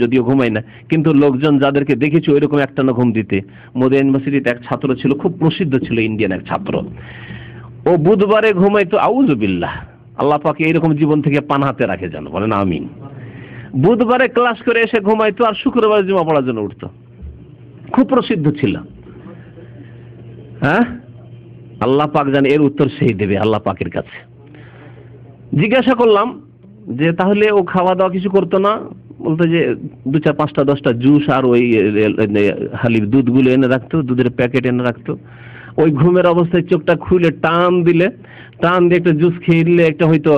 যদিও ঘুমাই না, কিন্তু লোকজন যাদেরকে দেখেছি ওইরকম একটানা ঘুম দিতে। মদিনা ইউনিভার্সিটিতে এক ছাত্র ছিল, খুব প্রসিদ্ধ ছিল, ইন্ডিয়ান এক ছাত্র। ও বুধবারে ঘুমাইতো, আউযু বিল্লাহ, আল্লাহ পাক এইরকম জীবন থেকে পানাহাতে রাখে যেন, বলেন আমিন। বুধবারে ক্লাস করে এসে ঘুমাইতো, আর শুক্রবারে জুমা পড়ার জন্য উঠতো। খুব প্রসিদ্ধ ছিল। হ্যাঁ, আল্লাহ পাক জানে এর উত্তর সেই দেবে আল্লাহ পাকের কাছে। জিজ্ঞাসা করলাম যে তাহলে ও খাওয়া দাওয়া কিছু করতো না? বলতো যে 2-4-5-10টা জুস আর ওই হালিব দুধগুলো এনে রাখতো, দুধের প্যাকেট এনে রাখতো। ওই ঘুমের অবস্থায় চোখটা খুলে টান দিয়ে একটা জুস খেয়ে নিলে, একটা হয়তো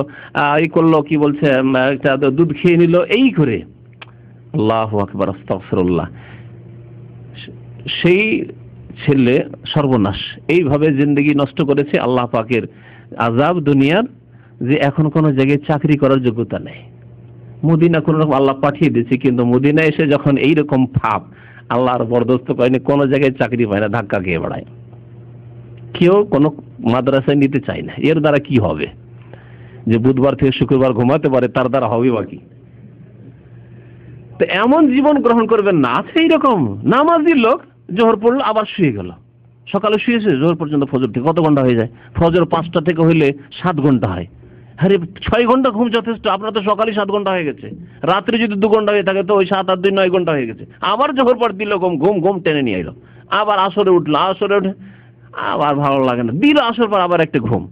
এই করলো, কি বলছে, একটা দুধ খেয়ে নিল, এই করে। আল্লাহু আকবার, আস্তাগফিরুল্লাহ। সেই ছেলে সর্বনাশ, এইভাবে জিন্দেগি নষ্ট করেছে। আল্লাহ পাকের আযাব দুনিয়ার, যে এখন কোনো জায়গায় চাকরি করার যোগ্যতা নেই। মদিনা কোন রকম আল্লাহ পাঠিয়ে দিয়েছে, কিন্তু মদিনা এসে যখন এইরকম পাপ আল্লাহর বরদস্ত করেনি, কোনো জায়গায় চাকরি পায় না, ধাক্কা খেয়ে বেড়ায়। কেউ কোনো মাদ্রাসায় নিতে চায় না। এর দ্বারা কি হবে? যে বুধবার থেকে শুক্রবার ঘুমাতে পারে, তার দ্বারা হবে বাকি। তো এমন জীবন গ্রহণ করবেন না। আছে এইরকম নামাজি লোক, জোহর পড়লো আবার শুয়ে গেল, সকালে শুয়েছে জোহর পর্যন্ত, ফজর থেকে কত ঘন্টা হয়ে যায়? ফজর 5টা থেকে হইলে 7 ঘন্টা হয়। আরে 6 ঘন্টা ঘুম যথেষ্ট, আপনার তো সকালে 7 ঘন্টা হয়ে গেছে। রাত্রে যদি 2 ঘন্টা হয়ে থাকে তো ওই 7 আর 2 9 ঘন্টা হয়ে গেছে। আবার জোহর পর দিল ঘুম টেনে নিয়ে এলো, আবার আসরে উঠলো, আসরে উঠে আবার ভালো লাগে না, দিল আসর পর আবার একটা ঘুম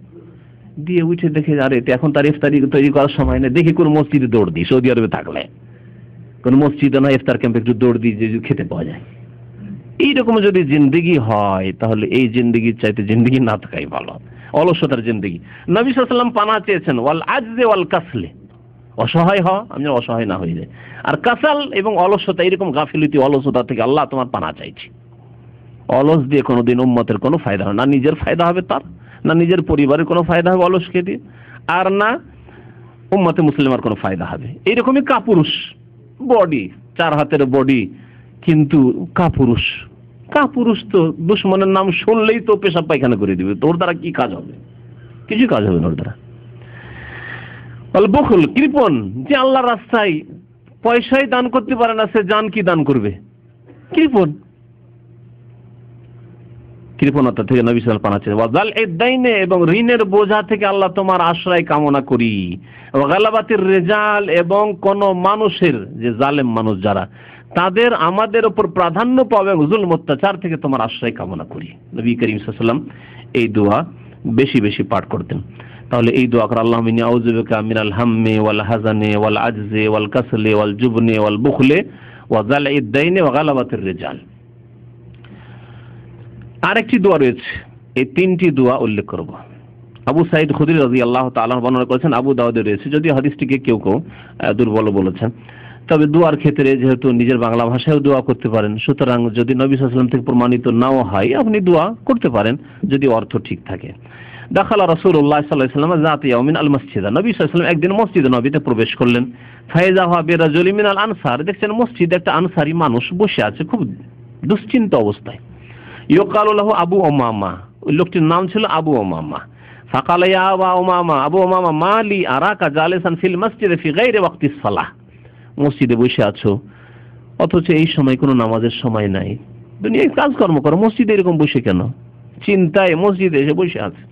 দিয়ে উঠে দেখে, আরে এখন তার ইফতারি তৈরি করার সময় নেই, দেখি কোন মসজিদে দৌড় দিই। সৌদি আরবে থাকলে কোন মসজিদে না, ইফতার ক্যাম্পে একটু দৌড় দিই, যে খেতে পাওয়া যায়। এইরকম যদি জিন্দেগি হয়, তাহলে এই জিন্দেগির চাইতে জিন্দেগি না থাকাই ভালো, অলসতার জিন্দেগি। নবী সাল্লাল্লাহু আলাইহি ওয়াসাল্লাম পানা চেয়েছেন ওয়াল আজজি ওয়াল কাসলে, অসহায় হওয়া, আমি অসহায় না হয়ে যায়, আর কাসাল এবং অলসতা, এরকম গাফিলতি অলসতা থেকে আল্লাহ তোমার পানা চাইছি। অলস দিয়ে কোনোদিন উম্মতের কোনো ফায়দা হবে না, নিজের ফায়দা হবে তার, না নিজের পরিবারের কোনো ফায়দা হবে অলসকে দিয়ে, আর না উম্মতে মুসলিমার কোনো ফায়দা হবে। এইরকমই কাপুরুষ বডি, 4 হাতের বডি, কিন্তু কাপুরুষ তো দুশ্মনের নাম শুনলেই তো পেশাব পায়খানা করে দিবে। তোর দ্বারা কি কাজ হবে? কিছু কাজ হবে না ওর দ্বারা। বুখল, কৃপণ, যে আল্লাহর রাস্তায় পয়সাই দান করতে পারে না, সে জান কি দান করবে? কৃপণতা থেকে নবী সাল্লাল্লাহু আলাইহি ওয়াসাল্লাম পানাচ্ছেন। ওয়াজাল ইদাইনে, এবং ঋণের বোঝা থেকে আল্লাহ তোমার আশ্রয় কামনা করি। ওয়া গালাবাতির রিজাল, এবং কোন মানুষের, যে জালেম মানুষ যারা, তাদের আমাদের উপর প্রাধান্য পাবে, জুলম অত্যাচার থেকে তোমার আশ্রয় কামনা করি। নবী করিম সাল্লাল্লাহু আলাইহি ওয়াসাল্লাম এই দোয়া বেশি বেশি পাঠ করতেন। তাহলে এই দোয়া করে, আল্লাহুম্মা ইন্নী আউযু বিকা মিনাল হাম্মি ওয়াল হাযানি ওয়াল আজজি ওয়াল কাসলি ওয়াল জুবনি ওয়াল বুখলি ওয়া যালঈদ দাইনি ওয়া গালাবাতির রিজাল। আরেকটি দোয়া রয়েছে, এই তিনটি দোয়া উল্লেখ করব। আবু সাঈদ খুদরি রাদিয়াল্লাহু তাআলা বর্ণনা করেছেন, আবু দাউদে রয়েছে, যদি হাদিসটিকে কেউ কেউ দুর্বল বলেছেন। তবে দোয়ার ক্ষেত্রে যেহেতু নিজের বাংলা ভাষায় দোয়া করতে পারেন, সুতরাং যদি নবী সাল্লাল্লাহু আলাইহি ওয়াসাল্লাম থেকে প্রমাণিত নাও হয়, আপনি দোয়া করতে পারেন যদি অর্থ ঠিক থাকে। দাখালা রাসূলুল্লাহ সাল্লাল্লাহু আলাইহি ওয়াসাল্লাম যাত ইয়াউমিন আল মসজিদ, নবী সাল্লাল্লাহু আলাইহি ওয়াসাল্লাম একদিন মসজিদে নববীতে প্রবেশ করলেন। ফাইজা হুয়া বিরাজুলিন মিনাল আনসার, দেখছেন মসজিদে একটা আনসারী মানুষ বসে আছে খুব দুশ্চিন্ত অবস্থায়। ইউকালু লাহু আবু উমামা, ওই লোকটির নাম ছিল আবু উমামা। ফাকালা ইয়া আবু উমামা, আবু উমামা মালি আরাকা জালিসান ফিল মসজিদে ফি গায়রি ওয়াক্তিস সালাহ, মসজিদে বসে আছো অথচ এই সময় কোনো নামাজের সময় নাই, দুনিয়ায় কাজকর্ম করো, মসজিদে এরকম বসে কেন? চিন্তায় মসজিদে এসে বসে আছে।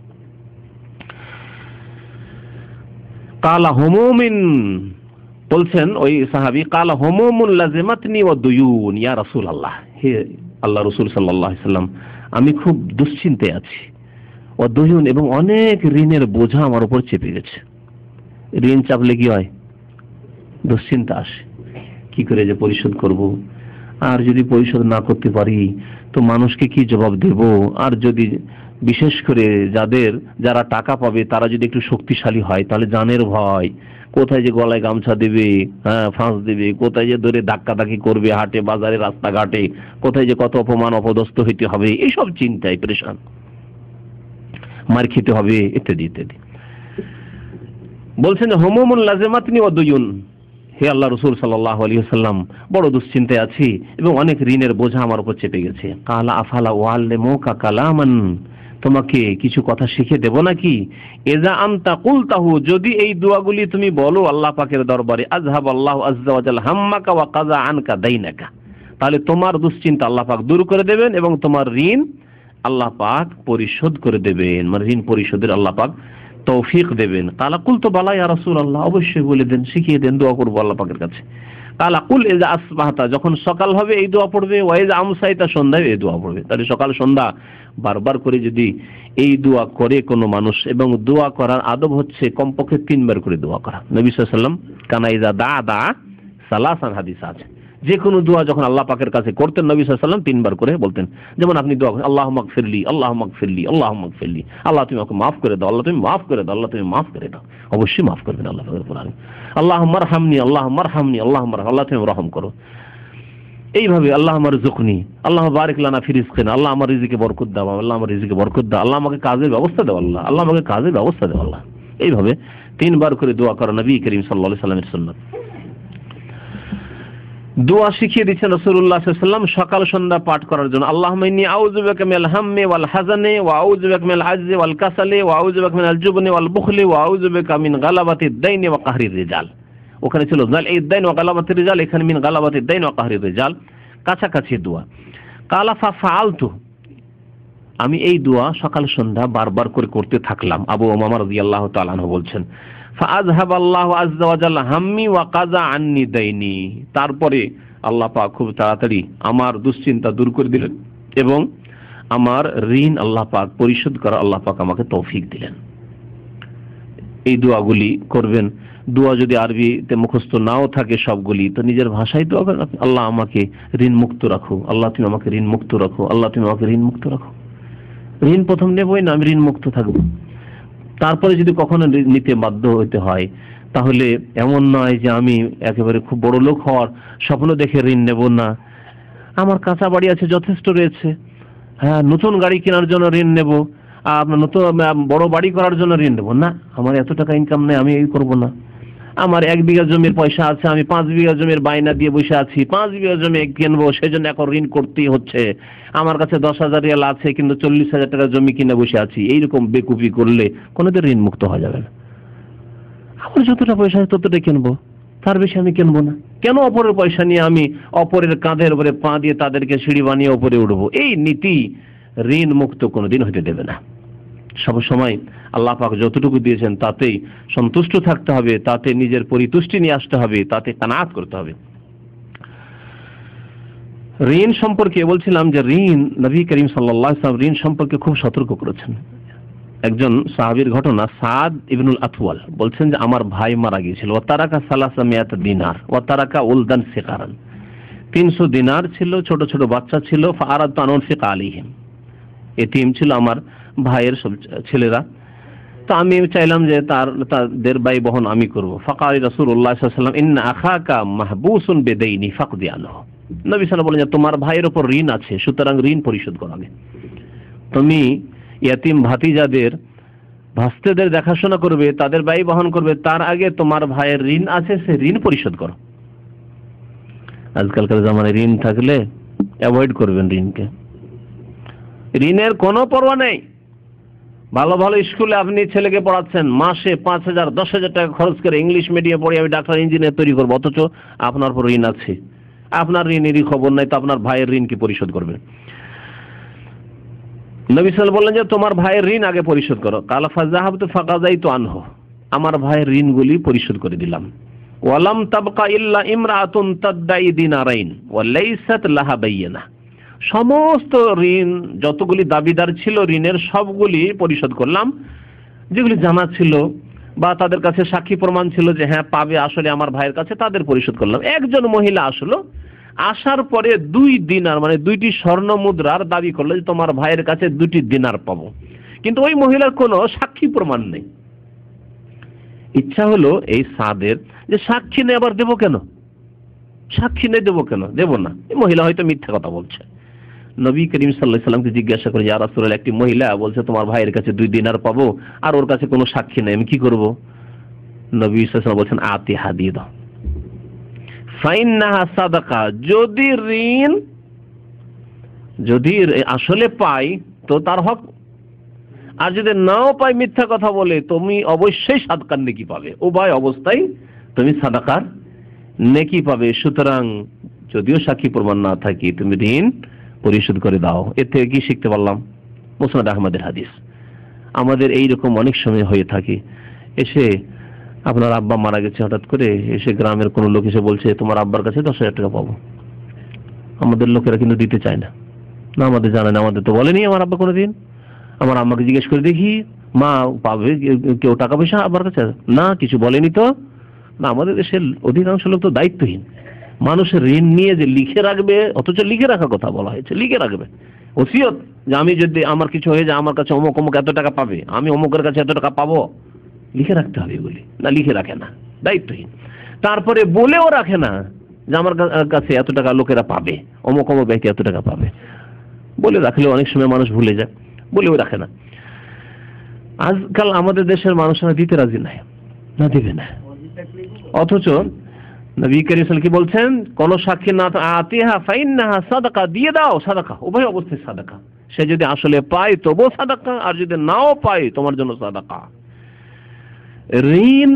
কালা হুমুমিন, বলছেন ওই সাহাবী, কালা হুমুমুন লাজিমাতনি ওয়া দুয়ুন ইয়া রাসূলুল্লাহ, হে আল্লাহ রাসূল সাল্লাল্লাহু আলাইহি ওয়াসাল্লাম, আমি খুব দুশ্চিন্তায় আছি। ওয়া দুয়ুন, এবং অনেক ঋণের বোঝা আমার উপর চেপে গেছে। ঋণ চাপলে কি হয়? দুশ্চিন্তা আসে, কি করে যে পরিশোধ করব, আর যদি পরিশোধ না করতে পারি তো মানুষকে কি জবাব দেব, আর যদি বিশেষ করে যারা টাকা পাবে তারা যদি একটু শক্তিশালী হয় তাহলে জানের ভয়, কোথায় যে গলায় গামছা দেবে, ফাঁস দেবে, কোথায় যে ধরে ধাক্কাধাক্কি করবে হাটে বাজারে রাস্তাঘাটে, কোথায় যে কত অপমান অপদস্থ হইতে হবে, এইসব চিন্তায় পরেশান, মার খেতে হবে ইত্যাদি ইত্যাদি। বলছেন হুমুমুন লাজিমাতনি ওয়া দুয়ুন, হে আল্লাহ রাসূল সাল্লাল্লাহু আলাইহি ওয়াসাল্লাম, বড় দুশ্চিন্তায় আছি এবং অনেক ঋণের বোঝা আমার উপর চেপে গেছে। কালা আফালা ওয়াল্লিমুকা কালামান, তোমাকে কিছু কথা শিখে দেব নাকি? এজা আনতা কুলতাহু, যদি এই দোয়াগুলি তুমি বলো আল্লাহ পাকের দরবারে, আযহাব আল্লাহু আযজা ওয়া জাল হাম্মাকা ওয়া কাযা আনকা দাইনাকা, তাহলে তোমার দুশ্চিন্তা আল্লাহ পাক দূর করে দেবেন এবং তোমার ঋণ আল্লাহ পাক পরিশোধ করে দেবেন, মানে ঋণ পরিশোধের আল্লাহ পাক তৌফিক দেবেন। কালা কুলতু বালা ইয়া রাসূলুল্লাহ, অবশ্যই বলে দেন, শিখিয়ে দেন, দোয়া করবো আল্লাহ পাকের কাছে। কালা কুল ইজা আসবাহতা, যখন সকাল হবে এই দোয়া পড়বে, ওয়া ইজা আমসাইতা, সন্ধ্যায় এই দোয়া পড়বে। তাহলে সকাল সন্ধ্যা বারবার করে যদি এই দোয়া করে কোনো মানুষ, এবং দোয়া করার আদব হচ্ছে কমপক্ষে 3 বার করে দোয়া করা। নবী সাল্লাল্লাহু আলাইহি ওয়াসাল্লাম কানা ইজা দা সালাসান, হাদিস আছে, যে কোনো দোয়া যখন আল্লাহ পাকের কাছে করতেন নবী সাল্লাল্লাহু আলাইহি ওয়াসাল্লাম 3 বার করে বলতেন। যেমন আপনি দোয়া করেন, আল্লাহুম্মা গফিরলি, আল্লাহুম্মা গফিরলি, আল্লাহুম্মা গফিরলি, আল্লাহ তুমি আমাকে মাফ করে দাও, আল্লাহ তুমি মাফ করে দাও, আল্লাহ তুমি মাফ করে দাও, অবশ্যই মাফ করবেন আল্লাহ পাকের উপর। আল্লাহুম্মা আরহামনি, আল্লাহুম্মা আরহামনি, আল্লাহুম্মা আরহাম, আল্লাহ তুমি রহম করো। এইভাবে আল্লাহুম্মা রযুকনি, আল্লাহুম্মা বারিক লানা ফি রিজকিনা, আল্লাহ আমার রিজিকে বরকত দাও, আল্লাহ আমার রিজিকে বরকত দাও, আল্লাহ আমাকে কাজের ব্যবস্থা দাও, আল্লাহ আল্লাহ আমাকে কাজের ব্যবস্থা দাও আল্লাহ। এইভাবে 3 বার করে দোয়া করা নবী করিম সাল্লাল্লাহু আলাইহি ওয়াসাল্লামের সুন্নাত। দোয়া শিখিয়ে দিচ্ছেন রাসূলুল্লাহ সাল্লাল্লাহু আলাইহি ওয়াসাল্লাম সকাল সন্ধ্যা পাঠ করার জন্য। আল্লাহুম্মা ইন্নী আউযু বিকা মিনাল হাম্মি ওয়াল হাযানি ওয়া আউযু বিকা মিনাল আজজি ওয়াল কাসালি ওয়া আউযু বিকা মিনাল জুবনি ওয়াল বুখলি ওয়া আউযু বিকা মিন গালাবাতিদ দাইনি ওয়া কাহরির রিজাল। ওখানে ছিল যালঈদ দাইন ওয়া গালাবাতির রিজাল, এখানে মিন গালাবাতিদ দাইন ওয়া কাহরির রিজাল, কাছাকাছি দোয়া। কালা ফাআলতু, আমি এই দোয়া সকাল সন্ধ্যা বারবার করে করতে থাকলাম। আবু উমামা রাদিয়াল্লাহু তাআলা আনহু বলছেন, ফাআযহাবাল্লাহু আযজা ওয়া জাল্লা হাম্মি ওয়া কাযা আন্নি দাইনি, তারপরে আল্লাহ পাক খুব তাড়াতাড়ি আমার দুশ্চিন্তা দূর করে দিলেন এবং আমার ঋণ আল্লাহ পাক পরিশোধ করা আল্লাহ পাক আমাকে তৌফিক দিলেন। এই দোয়াগুলি করবেন। দোয়া যদি আরবিতে মুখস্থ নাও থাকে সবগুলি, তো নিজের ভাষায় দোয়া করেন, আল্লাহ আমাকে ঋণ মুক্ত রাখো, আল্লাহ তুমি আমাকে ঋণ মুক্ত রাখো, আল্লাহ তুমি আমাকে ঋণ মুক্ত রাখো। ঋণ প্রথম নেবই না, আমি ঋণ মুক্ত থাকবো। তারপরে যদি কখনো নিতে বাধ্য হইতে হয় তাহলে এমন নয় যে আমি একেবারে খুব বড় লোক হওয়ার স্বপ্ন দেখে ঋণ নেব না। আমার কাঁচা বাড়ি আছে, যথেষ্ট রয়েছে, হ্যাঁ, নতুন গাড়ি কেনার জন্য ঋণ নেব, আপনার নতুন বড় বাড়ি করার জন্য ঋণ নেব না। আমার এত টাকা ইনকাম নেই, আমি এই করব না। আমার 1 বিঘা জমির পয়সা আছে, আমি 5 বিঘা জমির বায়না দিয়ে বসে আছি, 5 বিঘা জমি কিনবো, সেজন্য এখন ঋণ করতেই হচ্ছে। আমার কাছে 10,000 রিয়াল আছে কিন্তু 40,000 টাকা জমি কিনে বসে আছি। এইরকম বেকুফি করলে কোনোদিন ঋণ মুক্ত হওয়া যাবে না। আমার যতটা পয়সা আছে ততটাই কিনবো, তার বেশি আমি কিনবো না। কেন অপরের পয়সা নিয়ে আমি অপরের কাঁধের উপরে পা দিয়ে তাদেরকে সিঁড়ি বানিয়ে উপরে উঠবো? এই নীতি ঋণ মুক্ত কোনোদিন হতে দেবে না। সব সময় আল্লাহ পাক যতটুকু দিয়েছেন তাতেই সন্তুষ্ট থাকতে হবে, তাতে নিজের পরিতুষ্টি নিয়ে আসতে হবে, তাতে কানাত করতে হবে। ঋণ সম্পর্কে বলছিলাম যে ঋণ, নবী করিম সাল্লাল্লাহু আলাইহি ওয়াসাল্লাম ঋণ সম্পর্কে খুব সতর্ক করেছেন। একজন সাহাবীর ঘটনা, সাদ ইবনুল আতওয়াল বলছেন যে আমার ভাই মারা গিয়েছিল, ওয়া তারাকা সালাসামিয়াত দিনার ওয়া তারাকা উলদান সিকারান, 300 দিনার ছিল, ছোট ছোট বাচ্চা ছিল। ফাআরাদতু আন উনফিকা আলাইহিম, এতিম ছিল আমার ভাইয়ের সব ছেলেরা, তো আমি চাইলাম যে তাদের ব্যয় বহন আমি করব। ফাকাল রাসূলুল্লাহ সাল্লাল্লাহু আলাইহি ওয়াসাল্লাম ইন্না আখাকা মাহবুসুন বিদাইনি ফাকদি আনহু, নবী সাল্লাল্লাহু বলেন যে তোমার ভাইয়ের উপর ঋণ আছে, সুতরাং ঋণ পরিশোধ করো আগে। তুমি ইয়াতিম ভাতিজাদের, ভাস্তেদের দেখাশোনা করবে, তাদের ব্যয় বহন করবে, তার আগে তোমার ভাইয়ের ঋণ আছে, সে ঋণ পরিশোধ করো। আজকালকার জামানায় ঋণ থাকলে অ্যাভয়েড করবেন ঋণকে। ঋণের কোনো পরোয়া নেই। ভালো ভালো স্কুলে আপনি ছেলেকে পড়াচ্ছেন, মাসে 5,000 10,000 টাকা খরচ করে ইংলিশ মিডিয়াম পড়ে আমি ডাক্তার ইঞ্জিনিয়ার তৈরি করবো, অথচ আপনার উপর ঋণ আছে, আপনার ঋণেরই খবর নাই, তো আপনার ভাইয়ের ঋণ কি পরিশোধ করবেন? নবী সাল্লাল্লাহু বললেন যে তোমার ভাইয়ের ঋণ আগে পরিশোধ করো। কালা ফাযাহাবতু ফাকাযাইতু আনহু, আমার ভাইয়ের ঋণগুলি পরিশোধ করে দিলাম। ওয়ালাম তাবকা ইল্লা ইমরাতুন তাদদাই দিনারাইন ওয়া লাইসাত লাহা বাইয়িনা, সমস্ত ঋণ যতগুলি দাবিদার ছিল ঋণের সবগুলি পরিশোধ করলাম, যেগুলি জানা ছিল বা তাদের কাছে সাক্ষী প্রমাণ ছিল যে হ্যাঁ পাবে আসলে আমার ভাইয়ের কাছে, তাদের পরিশোধ করলাম। একজন মহিলা আসলো, আসার পরে 2 দিনার মানে 2টি স্বর্ণ মুদ্রার দাবি করলো যে তোমার ভাইয়ের কাছে 2টি দিনার পাবো, কিন্তু ওই মহিলার কোনো সাক্ষী প্রমাণ নেই। ইচ্ছা হলো এই সাদের যে সাক্ষী নেই, আবার দেবো কেন, সাক্ষী নেই দেবো কেন, দেবো না, এই মহিলা হয়তো মিথ্যা কথা বলছে। নবী করিম সাল্লাল্লাহু আলাইহি ওয়াসাল্লামকে জিজ্ঞাসা করে, ইয়া রাসূলুল্লাহ, একটি মহিলা বলছে তোমার ভাইয়ের কাছে 2 দিনার পাবো আর ওর কাছে কোনো সাক্ষী নেই, আমি কি করব? নবী সাল্লাল্লাহু আলাইহি ওয়াসাল্লাম বলছেন আতিহা, দিয়ে দাও। ফাইন্নাহা সাদাকা, যদি আসলে পাই তো তার হক, আর যদি নাও পাই মিথ্যা কথা বলে তুমি অবশ্যই সাদকার নেকি পাবে, উভয় অবস্থায় তুমি সাদাকার নেকি পাবে। সুতরাং যদিও সাক্ষী প্রমাণ না থাকে তুমি ঋণ পরিশোধ করে দাও। এর থেকে কি শিখতে পারলাম? মুসনাদ আহমদের হাদিস। আমাদের এইরকম অনেক সময় হয়ে থাকে, এসে আপনার আব্বা মারা গেছে, হঠাৎ করে এসে গ্রামের কোনো লোক এসে বলছে তোমার আব্বার কাছে 10,000 টাকা পাবো। আমাদের লোকেরা কিন্তু দিতে চায় না, না আমাদের জানে না, আমাদের তো বলেনি আমার আব্বা কোনোদিন। আমার আম্মাকে জিজ্ঞেস করে দেখি, মা পাবে কেউ টাকা পয়সা আব্বার কাছে? না, কিছু বলেনি তো। না, আমাদের দেশের অধিকাংশ লোক তো দায়িত্বহীন, মানুষের ঋণ নিয়ে যে লিখে রাখবে, অথচ লিখে রাখার কথা বলা হয়েছে, লিখে রাখবে ওসিয়ত যে আমি যদি আমার কিছু হয়ে যায় আমার কাছে অমুক অমুক এত টাকা পাবে, আমি অমুকের কাছে এত টাকা পাবো, লিখে রাখতে হবে এগুলি। না, লিখে রাখে না, দায়িত্বহীন। তারপরে বলেও রাখে না যে আমার কাছে এত টাকা লোকেরা পাবে, অমুক অমুক ব্যক্তি এত টাকা পাবে। বলে রাখলে অনেক সময় মানুষ ভুলে যায়, বলেও রাখে না। আজকাল আমাদের দেশের মানুষরা দিতে রাজি নাই, না দিবে না, অথচ নবী করিম সাল্লাল্লাহু আলাইহি ওয়াসাল্লাম কি বলছেন? কোন সাক্ষী না আতিহা ফাইন্নাহা সাদাকা, দিয়ে দাও সাদাকা, উভয় অবস্থায় সাদাকা। সে যদি আসলে পায় তবুও সাদাকা, আর যদি নাও পায় তোমার জন্য সাদাকা। ঋণ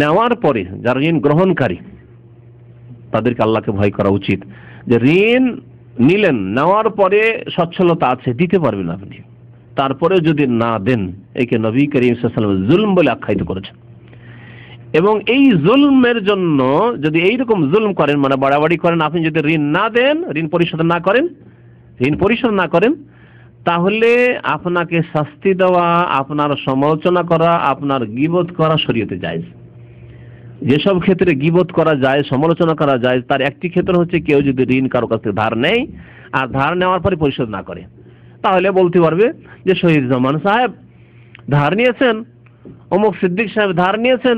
নেওয়ার পরে যারা ঋণ গ্রহণকারী তাদেরকে আল্লাহকে ভয় করা উচিত, যে ঋণ নিলেন, নেওয়ার পরে সচ্ছলতা আছে, দিতে পারবেন আপনি, তারপরে যদি না দেন, একে নবী করিম সাল্লাল্লাহু আলাইহি ওয়াসাল্লাম জুলম বলে আখ্যায়িত করেছেন। এবং এই জুলমের জন্য যদি এইরকম জুলম করেন, মানে বাড়াবাড়ি করেন, আপনি যদি ঋণ না দেন, ঋণ পরিশোধ না করেন, তাহলে আপনাকে শাস্তি দেওয়া, আপনার সমালোচনা করা, আপনার গীবত করা শরীয়তে জায়েজ। যেসব ক্ষেত্রে গীবত করা যায়, সমালোচনা করা যায়, তার একটি ক্ষেত্র হচ্ছে কেউ যদি ঋণ কারো কাছ থেকে ধার নেয় আর ধার নেওয়ার পরে পরিশোধ না করে, তাহলে বলতে পারবে যে শহীদ জামান সাহেব ধার নিয়েছেন, অমুক সিদ্দিক সাহেব ধার নিয়েছেন,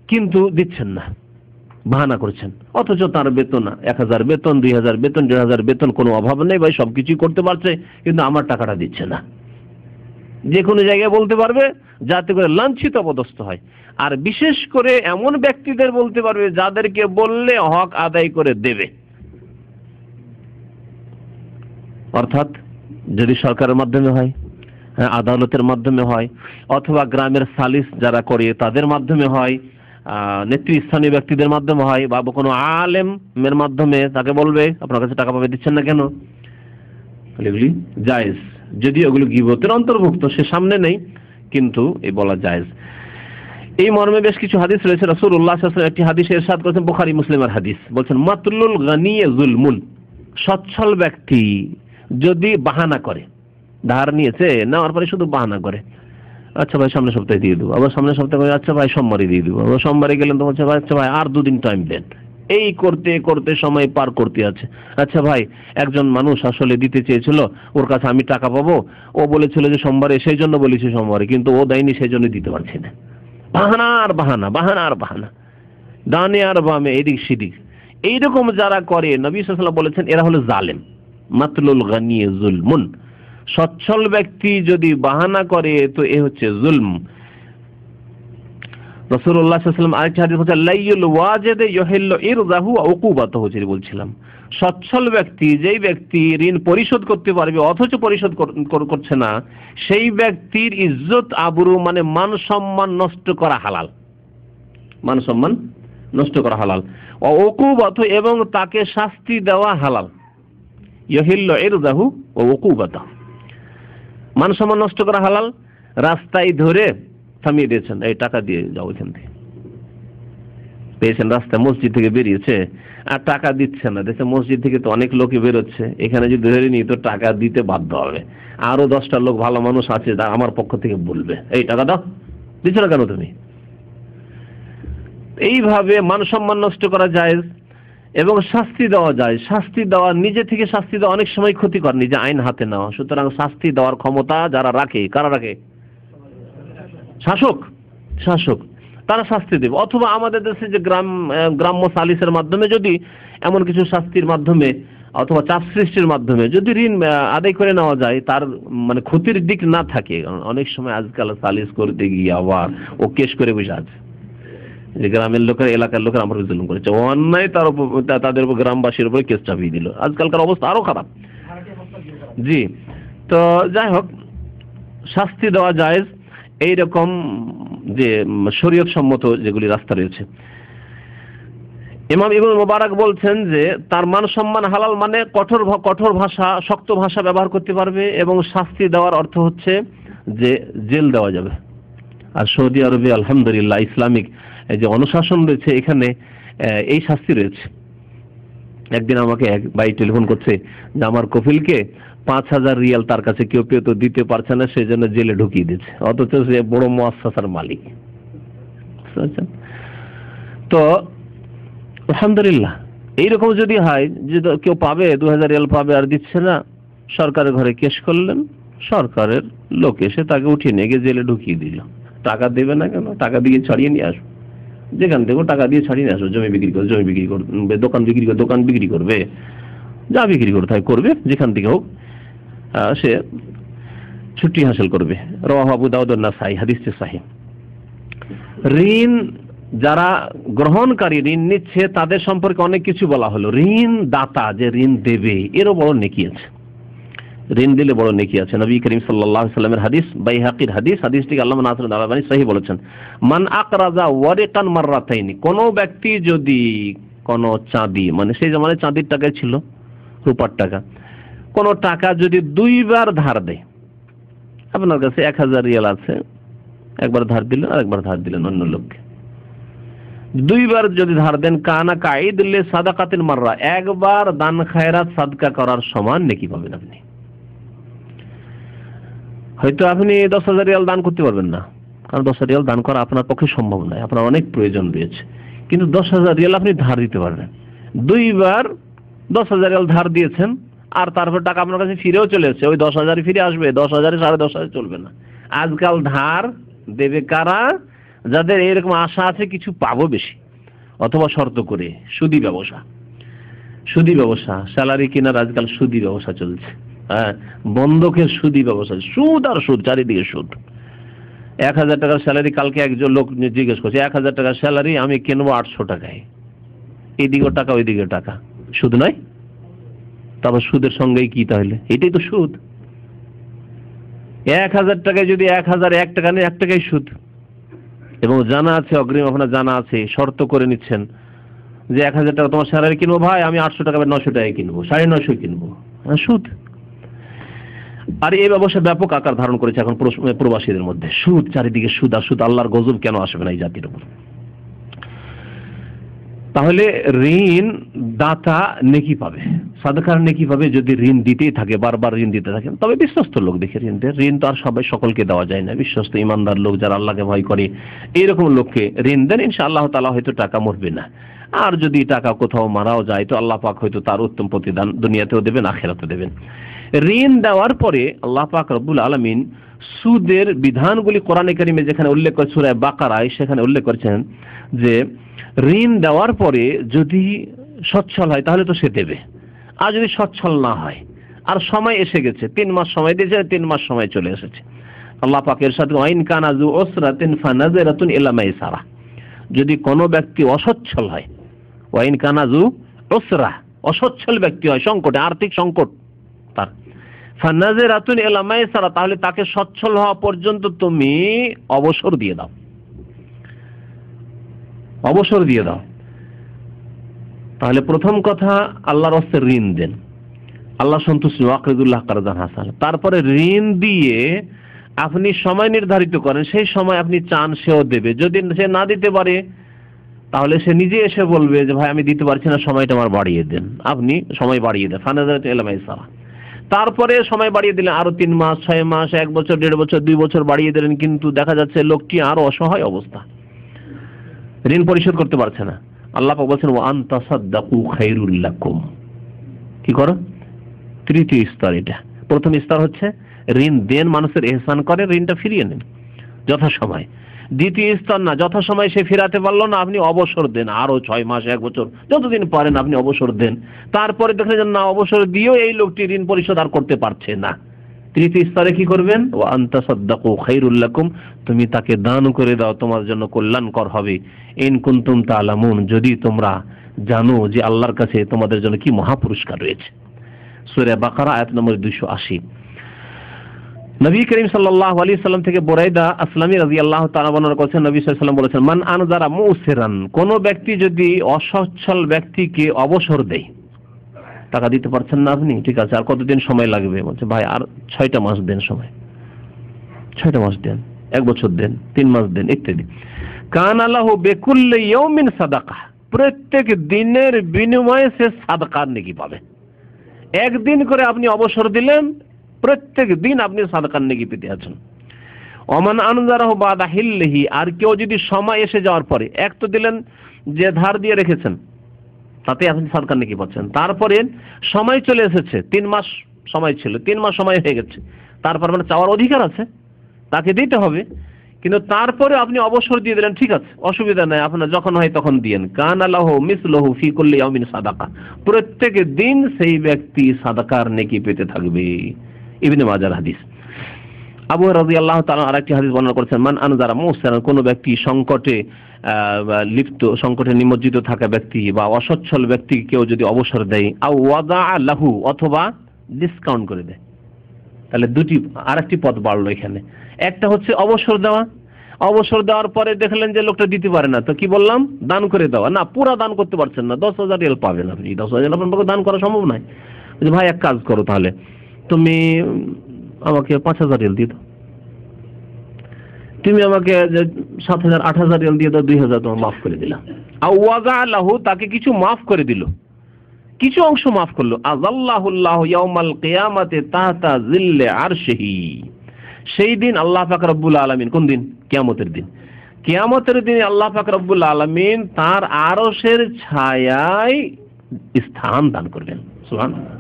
কিন্তু দিচ্ছেন না, বাহানা করছেন, অথচ তার বেতন 1,000 বেতন, 2,000 বেতন, 1,500 বেতন, কোনো অভাব নেই ভাই, সবকিছুই করতে পারছে, কিন্তু আমার টাকাটা দিচ্ছে না। যে কোনো জায়গায় বলতে পারবে, যাতে করে লাঞ্ছিত অপদস্থ হয়। আর বিশেষ করে এমন ব্যক্তিদের বলতে পারবে যাদেরকে বললে হক আদায় করে দেবে। অর্থাৎ যদি সরকারের মাধ্যমে হয়, আদালতের মাধ্যমে হয়, অথবা গ্রামের সালিস যারা করে তাদের মাধ্যমে হয়, নেতৃস্থানীয় ব্যক্তিদের মাধ্যমে হয় বা কোনো আলেমের মাধ্যমে তাকে বলবে আপনার কাছে টাকা পাবে, দিচ্ছেন না কেন, এগুলি জায়েজ। যদিও এগুলো গীবতের অন্তর্ভুক্ত, সে সামনে নেই, কিন্তু এই বলা জায়েজ। এই মর্মে বেশ কিছু হাদিস রয়েছে। রাসূলুল্লাহ সাল্লাল্লাহু আলাইহি ওয়াসাল্লাম একটি হাদিসে ইরশাদ করেছেন, বুখারী মুসলিমের হাদিস, বলছেন মাতলুল গানী যুলমুন, সচ্ছল ব্যক্তি যদি বাহানা করে, ধার নিয়েছে, নেওয়ার পরে শুধু বাহানা করে, আচ্ছা ভাই সামনের সপ্তাহে দিয়ে দেবো, আবার সামনের সপ্তাহে আচ্ছা ভাই সোমবারে দিয়ে দেবো, আবার সোমবারে গেলেন তো বলছে ভাই আচ্ছা ভাই আর 2 দিন টাইম দেন, এই করতে করতে সময় পার করতে আছে। আচ্ছা ভাই একজন মানুষ আসলে দিতে চেয়েছিল, ওর কাছে আমি টাকা পাবো, ও বলেছিল যে সোমবারে, সেই জন্য বলেছি সোমবারে, কিন্তু ও দেয়নি, সেই জন্য দিতে পারছি না। বাহানা আর বাহানা, বাহানা আর বাহানা, ডানে আর বামে, এদিক সেদিক। এইরকম যারা করে, নবী সাল্লাল্লাহু আলাইহি ওয়াসাল্লাম বলেছেন এরা হলো জালেম। মাতলুল গানী যুলমুন, সচ্ছল ব্যক্তি যদি বাহানা করে তো এ হচ্ছে জুলম। রাসূলুল্লাহ সাল্লাল্লাহু আলাইহি ওয়াসাল্লাম আরেকটি হাদিস বলছেন লাইয়ুল ওয়াজিদ ইউহিল্লু ইরদাহু ওয়া উকুবাতাহু, যেটা বলছিলাম, সচ্ছল ব্যক্তি, যেই ব্যক্তি ঋণ পরিশোধ করতে পারবে অথচ পরিশোধ করছে না, সেই ব্যক্তির ইজ্জত আবরু মানে মান সম্মান নষ্ট করা হালাল, মান সম্মান নষ্ট করা হালাল। ওয়া উকুবাতাহু, এবং তাকে শাস্তি দেওয়া হালাল। ইউহিল্লু ইরদাহু ওয়া উকুবাতাহু, মান সম্মান নষ্ট করা হালাল। রাস্তায় ধরে থামিয়ে দিয়েছেন, এই টাকা দিয়ে যাও এখান থেকে, পেয়েছেন রাস্তায়, মসজিদ থেকে বেরিয়েছে আর টাকা দিচ্ছে না, দেখছে মসজিদ থেকে তো অনেক লোকই বেরোচ্ছে, এখানে যদি ধরে নিই তো টাকা দিতে বাধ্য হবে, আরো 10টা লোক ভালো মানুষ আছে আমার পক্ষ থেকে বলবে এই টাকা দাও, দিচ্ছ না কেন তুমি। এইভাবে মান সম্মান নষ্ট করা জায়েজ এবং শাস্তি দেওয়া যায়। শাস্তি দেওয়া, নিজে থেকে শাস্তি দেওয়া অনেক সময় ক্ষতিকর, নিজে আইন হাতে নেওয়া। সুতরাং শাস্তি দেওয়ার ক্ষমতা যারা রাখে, কারা রাখে? শাসক, শাসক, তারা শাস্তি দেবে। অথবা আমাদের দেশে যে গ্রাম্য সালিসের মাধ্যমে যদি এমন কিছু শাস্তির মাধ্যমে অথবা চাপ সৃষ্টির মাধ্যমে যদি ঋণ আদায় করে নেওয়া যায়, তার মানে ক্ষতির দিক না থাকে। কারণ অনেক সময় আজকাল সালিস করতে গিয়ে আবার ও কেস করে বসে আছে, যে গ্রামের লোকের, এলাকার লোকের আমার জুলুম করেছে, অন্যায় তার উপর, তাদের উপর, গ্রামবাসীর উপরে কেস চাপিয়ে দিল। আজকালকার অবস্থা আরো খারাপ। জি, তো যাই হোক, শাস্তি দেওয়া জায়েজ এইরকম যে শরীয়ত সম্মত যেগুলি রাস্তা রয়েছে। ইমাম ইবনে মুবারক বলছেন যে তার মান সম্মান হালাল, মানে কঠোর ভাষা, শক্ত ভাষা ব্যবহার করতে পারবে, এবং শাস্তি দেওয়ার অর্থ হচ্ছে যে জেল দেওয়া যাবে। আর সৌদি আরবে আলহামদুলিল্লাহ ইসলামিক যে অনুশাসন রয়েছে, এখানে এই শাস্তি রয়েছে। একদিন আমাকে এক ভাই টেলিফোন করছে যে আমার কফিলকে 5000 রিয়াল তার কাছে কেউ তো দিতে পারছে না, সেই জন্য জেলে ঢুকিয়ে দিচ্ছে, অথচ সে বড় মুআসসাসার মালিক। তো আলহামদুলিল্লাহ এইরকম যদি হয় যে কেউ পাবে 2000 রিয়াল পাবে আর দিচ্ছে না, সরকারের ঘরে কেস করলেন, সরকারের লোক এসে তাকে উঠিয়ে নিয়ে গিয়ে জেলে ঢুকিয়ে দিল। টাকা দেবে না কেন? টাকা দিয়ে ছাড়িয়ে নিয়ে আসবে, যেখান থেকে টাকা দিয়ে ছাড়িয়ে নিয়ে আসো। জমি বিক্রি করে, জমি বিক্রি করবে, দোকান বিক্রি করে, দোকান বিক্রি করবে, যা বিক্রি করতে হয় করবে, যেখান থেকে হোক সে ছুটি হাসিল করবে। রাওয়াহু আবু দাউদ ওয়া নাসাই, হাদিসটি সহিহ। ঋণ যারা গ্রহণকারী, ঋণ নিচ্ছে, তাদের সম্পর্কে অনেক কিছু বলা হলো। ঋণ দাতা যে ঋণ দেবে, এরও বড় নেকি আছে, ঋণ দিলে বড় নেকি আছে। নবী করিম সাল্লাল্লাহু আলাইহি ওয়াসাল্লামের হাদিস, বাইহাকির হাদিস, হাদিসটিকে আল্লামা নাসিরুদ্দিন আল-আলবানী সহিহ বলেছেন, মান আকরাজা ওয়ারিকান মাররাতাইনি, কোন ব্যক্তি যদি কোন চাঁদি, মানে সেই জামানায় চাঁদির টাকায় ছিল, রূপার টাকা, কোন টাকা যদি 2 বার ধার দেয়, আপনার কাছে 1000 রিয়াল আছে, একবার ধার দিলেন আর একবার ধার দিলেন অন্য লোককে, 2 বার যদি ধার দেন, কানা কাঈদুল সাদাকাতিল মাররা, একবার দান খায়রাত সাদকা করার সমান নেকি পাবেন আপনি। হয়তো আপনি 10,000 রিয়াল দান করতে পারবেন না, কারণ 10,000 রিয়াল দান করা আপনার পক্ষে সম্ভব নয়, আপনার অনেক প্রয়োজন রয়েছে, কিন্তু 10,000 রিয়াল আপনি ধার দিতে পারবেন। 2 বার 10,000 রিয়াল ধার দিয়েছেন, আর তারপর টাকা আপনার কাছে ফিরেও চলে এসেছে, ওই 10,000 ফিরে আসবে, 10,000 10,500 চলবে না। আজকাল ধার দেবে কারা? যাদের এরকম আশা আছে কিছু পাবো বেশি, অথবা শর্ত করে সুদি ব্যবসা, সুদি ব্যবসা, স্যালারি কেনার আজকাল সুদি ব্যবসা চলছে। হ্যাঁ, বন্ধকের সুদি ব্যবসা, সুদ আর সুদ, চারিদিকে সুদ। 1000 টাকার স্যালারি, কালকে একজন লোক জিজ্ঞেস করছে 1000 টাকার স্যালারি আমি কিনবো 800 টাকায়, এইদিকেও টাকা ওইদিকে টাকা, সুদ নয়? তারপর সুদের সঙ্গেই কি তাহলে? এটাই তো সুদ। 1000 টাকায় যদি 1001 টাকা নেই, 1 টাকাই সুদ। এবং জানা আছে, অগ্রিম আপনার জানা আছে, শর্ত করে নিচ্ছেন যে 1000 টাকা তোমার স্যালারি কিনবো ভাই, আমি 800 টাকা 900 টাকায় কিনবো, 950 কিনবো, সুদ। আর এই ব্যবসা ব্যাপক আকার ধারণ করেছে এখন প্রবাসীদের মধ্যে। সুদ, চারিদিকে সুদ আর সুদ। আল্লাহর গজব কেন আসবে না এই জাতির উপর? তাহলে ঋণ দাতা নেকি পাবে, সাদকার নেকি পাবে যদি ঋণ দিতেই থাকে, বারবার ঋণ দিতে থাকেন। তবে বিশ্বস্ত লোক দেখে ঋণ দেয়। ঋণ তো আর সবাই সকলকে দেওয়া যায় না। বিশ্বস্ত ইমানদার লোক যারা আল্লাহকে ভয় করে এইরকম লোককে ঋণ দেন, ইনশাআল্লাহ তাআলা হয়তো টাকা মরবে না। আর যদি টাকা কোথাও মারাও যায় তো আল্লাহ পাক হয়তো তার উত্তম প্রতিদান দুনিয়াতেও দেবেন, আখিরাতেও দেবেন। ঋণ দেওয়ার পরে আল্লাহ পাক রব্বুল আলামিন সুদের বিধানগুলি কোরআনে কারিমে যেখানে উল্লেখ করে সূরা বাকারায়, সেখানে উল্লেখ করেছেন যে ঋণ দেওয়ার পরে যদি সচ্ছল হয় তাহলে তো সে দেবে, আর যদি সচ্ছল না হয় আর সময় এসে গেছে, 3 মাস সময় দিয়েছে, 3 মাস সময় চলে এসেছে, আল্লাহ পাক ইরশাদ করেন ইন কানা যু উসরাতিন ফানাযিরাতুন ইলা মাইসারা, যদি কোনো ব্যক্তি অসচ্ছল হয়, ওয়াইন কানা যু উসরা, অসচ্ছল ব্যক্তি হয়, সংকটে, আর্থিক সংকট তার, ফানাযিরাতুন ইলা মাইসারা, তাহলে তাকে সচ্ছল হওয়া পর্যন্ত তুমি অবসর দিয়ে দাও, অবসর দিয়ে দাও। তাহলে প্রথম কথা আল্লাহর রাস্তে ঋণ দেন, আল্লাহ সন্তুষ্টি, ওয়াকরিদুল্লাহ কারদান হাসান। তারপরে ঋণ দিয়ে আপনি সময় নির্ধারিত করেন, সেই সময় আপনি চান সেও দেবে। যদি সে না দিতে পারে তাহলে সে নিজে এসে বলবে যে ভাই আমি দিতে পারছি না, সময়টা আমার বাড়িয়ে দেন, আপনি সময় বাড়িয়ে দেন। ফানাযারাতু ইলা মাইসারা। তারপরে সময় বাড়িয়ে দিলেন, আরো 3 মাস, 6 মাস, 1 বছর, 1.5 বছর, 2 বছর বাড়িয়ে দিলেন, কিন্তু দেখা যাচ্ছে লোকটি আরো অসহায় অবস্থা, ঋণ পরিশোধ করতে পারছে না। আল্লাহ পাক বলেছেন ওয়া আনতা সাদ্দাকু খায়রুল লাকুম। কি করো? তৃতীয় স্তর এটা। প্রথম স্তর হচ্ছে ঋণ দেন, মানুষের ইহসান করে, ঋণটা ফিরিয়ে নেন যথাসময়। দ্বিতীয় স্তর না, যথাসময় সে ফেরাতে পারলো না, আপনি অবসর দেন, আরো 6 মাস, 1 বছর, যতদিন পারেন আপনি অবসর দেন। তারপরে দেখলেন না, অবসর দিয়েও এই লোকটি ঋণ পরিশোধ আর করতে পারছে না, তৃতীয় স্তরে কি করবেন? ওয়া আনতা সাদ্দাকু খায়রুল লাকুম, তুমি তাকে দান করে দাও, তোমার জন্য কল্যাণকর হবে। ইন কুনতুম তা'লামুন, যদি তোমরা জানো যে আল্লাহর কাছে তোমাদের জন্য কি মহা পুরস্কার রয়েছে। সূরা বাকারা আয়াত নম্বর 280। নবী করিম সাল্লাল্লাহু আলাইহি সাল্লাম থেকে বুরাইদা আসলামী রাদিয়াল্লাহু তাআলা বর্ণনা করেছেন, নবী সাল্লাল্লাহু আলাইহি ওয়াসাল্লাম বলেছেন মান আনজারা মুসিরান, কোন ব্যক্তি যদি অসচ্ছল ব্যক্তিকে অবসর দেয়, টাকা দিতে পারছেন না আপনি, ঠিক আছে, আর কতদিন সময় লাগবে? বলছে ভাই আর 6টা মাস দেন সময়, 6টা মাস দেন, 1 বছর দেন, 3 মাস দেন, ইত্যাদি। কানা লাহু বিকুল্লি ইয়াউমিন সাদাকা, প্রত্যেক দিনের বিনিময়ে সে সাদাকার নেকি পাবে। একদিন করে আপনি অবসর দিলেন, প্রত্যেক দিন আপনি সাদাকার নেকি পেতে আছেন। ওমান আনজারাহু বাদা হিল্লিহি, আর কেউ যদি সময় এসে যাওয়ার পরে, এক তো দিলেন যে ধার দিয়ে রেখেছেন, তাতে আপনি সাদাকার নেকি পাচ্ছেন। তারপরে সময় চলে এসেছে, 3 মাস সময় ছিল, 3 মাস সময় হয়ে গেছে, তারপর মানে চাওয়ার অধিকার আছে, তাকে দিতে হবে, কিন্তু তারপরে আপনি অবসর দিয়ে দিলেন, ঠিক আছে, অসুবিধা নাই, আপনার যখন হয় তখন দিয়েন। কানা লাহু মিসলুহু ফি কুল্লি ইয়াউমিন সাদাকা, প্রত্যেক দিন সেই ব্যক্তি সাদাকার নেকি পেতে থাকবে। ইবনে মাজার হাদিস। আবু হুরায়রা রাদিয়াল্লাহু তাআলা আরেকটি হাদিস বর্ণনা করেছেন মান আনজারা মুসিরান, কোন ব্যক্তি সংকটে লিপ্ত, সংকটে নিমজ্জিত থাকা ব্যক্তি বা অসচ্ছল ব্যক্তি কেউ যদি অবসর দেয়, আও ওয়াদা লাহু, অথবা ডিসকাউন্ট করে দেয়, তাহলে দুটি আরেকটি পদ বাড়লো এখানে। একটা হচ্ছে অবসর দেওয়া, অবসর দেওয়ার পরে দেখলেন যে লোকটা দিতে পারে না, তো কি বললাম? দান করে দেওয়া। না, পুরা দান করতে পারছেন না, 10,000 রিয়াল পাবেন আপনি, 10,000 আপনার পক্ষে দান করা সম্ভব নয়। ভাই এক কাজ করো, তাহলে তুমি আমাকে 5,000 রিয়াল দিয়ে দাও, তুমি আমাকে 7,000 8,000 রিয়াল দিয়ে দাও, 2,000 তোমার মাফ করে দিলাম। আও ওয়াজা লাহু, তাকে কিছু মাফ করে দিল, কিছু অংশ মাফ করলো। আযাল্লাহুল্লাহু ইয়াউমাল কিয়ামাতি তাহতা জিল্লি আরশিহি, সেই দিন আল্লাহ পাক রব্বুল আলামিন, কোন দিন? কিয়ামতের দিন। কিয়ামতের দিনে আল্লাহ পাক রব্বুল আলামিন তার আরশের ছায়ায় স্থান দান করবেন। সুবহানাল্লাহ।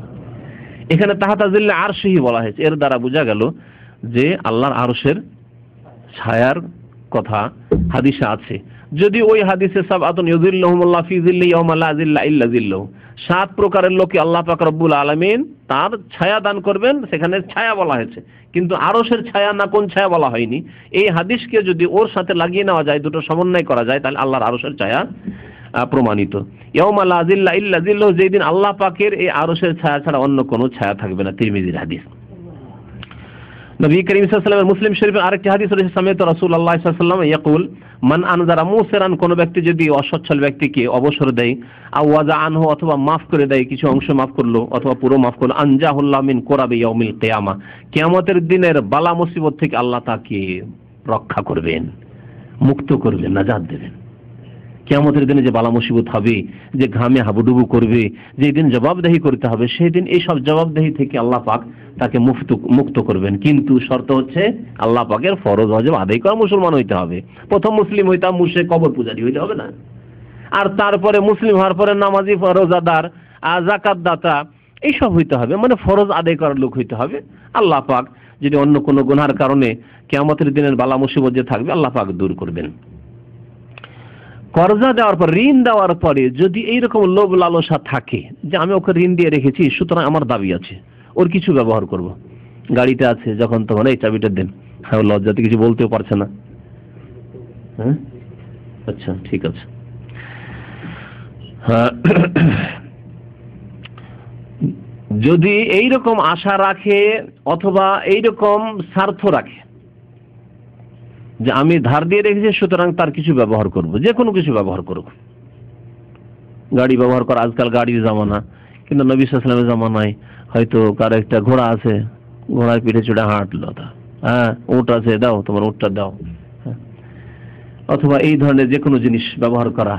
এখানে তাহতা জিল্লি আরশিহি বলা হয়েছে, এর দ্বারা বোঝা গেল যে আল্লাহর আরশের ছায়ার কথা হাদিসে আছে। যদি ওই হাদিসে সাবআতুন ইউযিল্লুহুমুল্লাহু ফি যিল্লি ইয়াওমা লা যিল্লা ইল্লা যিল্লুহু, 7 প্রকারের লোককে আল্লাহ পাক রব্বুল আলামিন তার ছায়া দান করবেন, সেখানে ছায়া বলা হয়েছে, কিন্তু আরশের ছায়া না কোন ছায়া বলা হয়নি। এই হাদিসকে যদি ওর সাথে লাগিয়ে নেওয়া যায়, দুটো সমন্বয় করা যায়, তাহলে আল্লাহর আরশের ছায়া প্রমাণিত। ইয়াওমা লা যিল্লা ইল্লা যিল্লুহু, যেই দিন আল্লাহ পাকের এই আরশের ছায়া ছাড়া অন্য কোনো ছায়া থাকবে না। তিরমিজির হাদিস। নবী করিম সাল্লাল্লাহু আলাইহি ওয়াসাল্লাম মুসলিম শরীফের আরেকটি হাদিস রয়েছে, সামিআতু রাসূলুল্লাহ সাল্লাল্লাহু আলাইহি ওয়াসাল্লাম ইয়াকুল মান আনজারা মুসিরান, কোন ব্যক্তি যদি অসচ্ছল ব্যক্তিকে অবসর দেয়, আও ওয়াজা আনহু, অথবা মাফ করে দেয়, কিছু অংশ মাফ করলো অথবা পুরো মাফ করলো, আনজাহুল্লাহ মিন কুরাবি ইয়াউমিল কিয়ামা, কিয়ামতের দিনের বালা মুসিবত থেকে আল্লাহ তাকে রক্ষা করবেন, মুক্ত করবেন, নাজাত দেবেন। কিয়ামতের দিনে যে বালা মুসিবত হবে, যে ঘামে হাবুডুবু করবে, যেই দিন জবাবদেহি করতে হবে, সেই দিন এই সব জবাবদেহি থেকে আল্লাহ পাক তাকে মুক্ত করবেন। কিন্তু শর্ত হচ্ছে আল্লাহ পাকের ফরজ ওয়াজিব আদায় করা মুসলমান হইতে হবে। প্রথম মুসলিম হইতাম, মুশরিক কবর পূজারী হইতে হবে না। আর তারপরে মুসলিম হওয়ার পরে নামাজি, রোজাদার, যাকাত দাতা এইসব হইতে হবে, মানে ফরজ আদায় করার লোক হইতে হবে। আল্লাহ পাক যদি অন্য কোনো গুনার কারণে কিয়ামতের দিনের বালা মুসিবত যে থাকবে, আল্লাহ পাক দূর করবেন। কর্জা দেওয়ার পর, ঋণ দেওয়ার পরে যদি এইরকম লোভ লালসা থাকে যে আমি ওকে ঋণ দিয়ে রেখেছি, সুতরাং আমার দাবি আছে, ওর কিছু ব্যবহার করব, গাড়িতে আছে যখন তখন এই চাবিটা দেন, হ্যাঁ, লজ্জাতে কিছু বলতেও পারছে না, হ্যাঁ আচ্ছা ঠিক আছে, হ্যাঁ। যদি এইরকম আশা রাখে অথবা এইরকম স্বার্থ রাখে যে আমি ধার দিয়ে রেখেছি, সুতরাং তার কিছু ব্যবহার করব, যে কোনো কিছু ব্যবহার করব। গাড়ি ব্যবহার করা, আজকাল গাড়ির জামানা, কিন্তু নবী সাল্লাল্লাহু আলাইহি ওয়াসাল্লামের জামানায় হয়তো কার একটা ঘোড়া আছে, ঘোড়ার পিঠে চড়ে হাঁটলো, হ্যাঁ উট আছে, দাও তোমার উটটা দাও, অথবা এই ধরনের যে কোনো জিনিস ব্যবহার করা,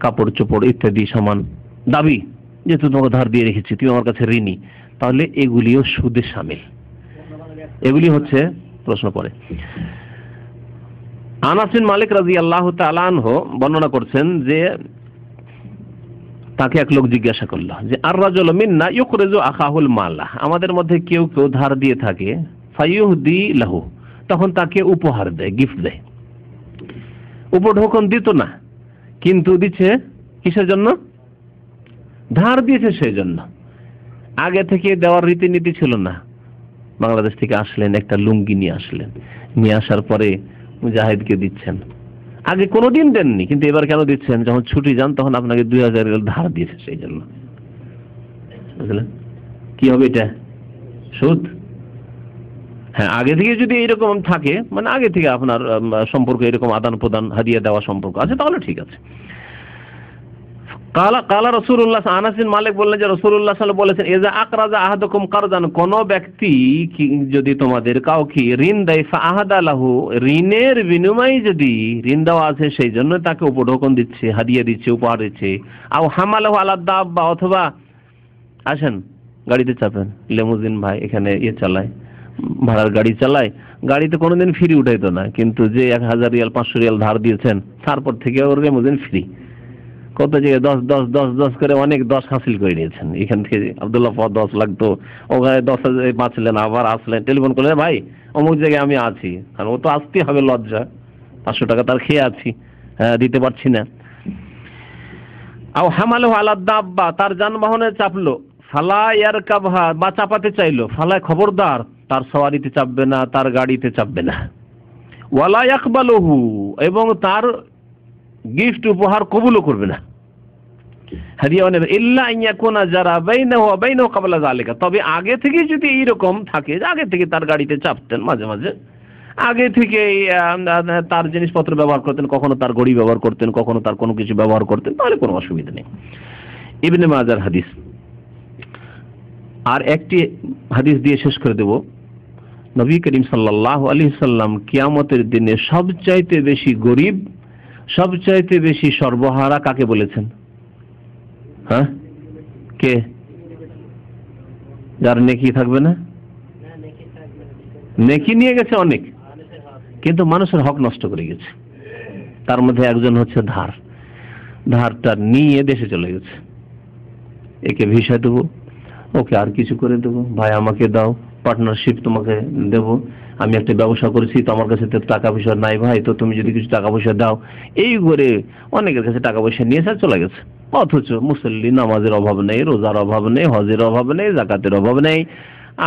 কাপড় চোপড় ইত্যাদি সামান দাবি, যেহেতু তোমাকে ধার দিয়ে রেখেছি, তুমি আমার কাছে ঋণী, তাহলে এগুলিও সুদে শামিল। এগুলি হচ্ছে প্রশ্ন পড়ে। আনাস বিন মালিক রাদিয়াল্লাহু তাআলা আনহু বর্ণনা করছেন যে তাকে এক লোক জিজ্ঞাসা করল যে আর রাজুলু মিন্না ইউখরিজু আখাহুল মালা, আমাদের মধ্যে কেউ কেউ ধার দিয়ে থাকে, ফায়ুহদি লাহু, তখন তাকে উপহার দেয়, গিফট দেয়। উপঢৌকন দিত না, কিন্তু দিচ্ছে কিসের জন্য? ধার দিয়েছে সেই জন্য। আগে থেকে দেওয়ার রীতিনীতি ছিল না। বাংলাদেশ থেকে আসলেন, একটা লুঙ্গি নিয়ে আসলেন, নিয়ে আসার পরে মুজাহিদকে দিচ্ছেন, আগে কোনোদিন দেননি, কিন্তু এবার কেন দিচ্ছেন? যখন ছুটি যান তখন আপনাকে 2000 রিয়াল ধার দিয়েছে, সেই জন্য। বুঝলেন কি হবে এটা? সুদ। হ্যাঁ, আগে থেকে যদি এরকম থাকে, মানে আগে থেকে আপনার সম্পর্ক এরকম আদান প্রদান, হাদিয়া দেওয়া সম্পর্ক আছে, তাহলে ঠিক আছে। কালা রাসূলুল্লাহ, আনাস বিন মালিক বললেন যে রাসূলুল্লাহ সাল্লাল্লাহু আলাইহি ওয়াসাল্লাম বলেছেন, ইজা আকরাজা আহাদুকুম কারজান, কোন ব্যক্তি যদি তোমাদের কাউকে ঋণ দেয়, ফাআহাদা লাহু, ঋণের বিনিময়ে যদি ঋণ দেওয়া আছে সেই জন্য তাকে উপঢৌকন দিচ্ছে, হাদিয়া দিচ্ছে, উপহার দিচ্ছে, আও হামালাহু আলা দাব্বা, অথবা আসেন গাড়িতে চাপেন, লিমুজিন ভাই এখানে চালায়, ভাড়ার গাড়ি চালায়, গাড়িতে কোনোদিন ফ্রি উঠাইতো না, কিন্তু যে 1000 রিয়াল 500 রিয়াল ধার দিয়েছেন, তারপর থেকে ওর লিমুজিন ফ্রি। কত জায়গায় 10 করে অনেক 10 হাসিল করে নিয়েছেন। এখান থেকে আব্দুল্লাহ 10 লাগতো, ওখানে 10,000 বাঁচলেন, আবার আসলেন, টেলিফোন করলেন, ভাই অমুক জায়গায় আমি আছি, কারণ ও তো আসতেই হবে, লজ্জা, 500 টাকা তার খেয়ে আছি, হ্যাঁ দিতে পারছি না। আও হামালু আলা দাব্বা, তার যানবাহনে চাপলো, ফালা ইয়ারকাবহা, বা চাপাতে চাইলো, ফালা খবরদার তার সওয়ারিতে চাপবে না, তার গাড়িতে চাপবে না। ওয়ালা ইয়াকবালুহু, এবং তার গিফট উপহার কবুলও করবে না, হাদিয়া নেবে, ইল্লা আন ইয়াকুনা জারা বাইনাহু ওয়া বাইনাহু ক্বাবলা যালিকা, তবে আগে থেকে যদি এইরকম থাকে যে আগে থেকে তার গাড়িতে চাপতেন, মাঝে মাঝে আগে থেকে তার জিনিসপত্র ব্যবহার করতেন, কখনো তার ঘড়ি ব্যবহার করতেন, কখনো তার কোনো কিছু ব্যবহার করতেন, তাহলে কোনো অসুবিধা নেই। ইবনে মাজার হাদিস। আর একটি হাদিস দিয়ে শেষ করে দেব। নবী করিম সাল্লাল্লাহু আলাইহি সাল্লাম কিয়ামতের দিনে সবচাইতে বেশি গরিব, সবচাইতে বেশি সর্বহারা কাকে বলেছেন? হ্যাঁ, কে? যার নেকি থাকবে না। নেকি নিয়ে গেছে অনেক, কিন্তু মানুষের হক নষ্ট করে গেছে। তার মধ্যে একজন হচ্ছে ধারটা নিয়ে দেশে চলে গেছে। একে ভিসা দেবো, ওকে আর কিছু করে দেবো, ভাই আমাকে দাও, পার্টনারশিপ তোমাকে দেবো, আমি একটা ব্যবসা করেছি, তো আমার কাছে তো টাকা পয়সা নাই ভাই, তো তুমি যদি কিছু টাকা পয়সা দাও, এই করে অনেকের কাছে টাকা পয়সা নিয়ে চলে গেছে। অথচ মুসল্লি, নামাজের অভাব নেই, রোজার অভাব নেই, হজের অভাব নেই, যাকাতের অভাব নেই,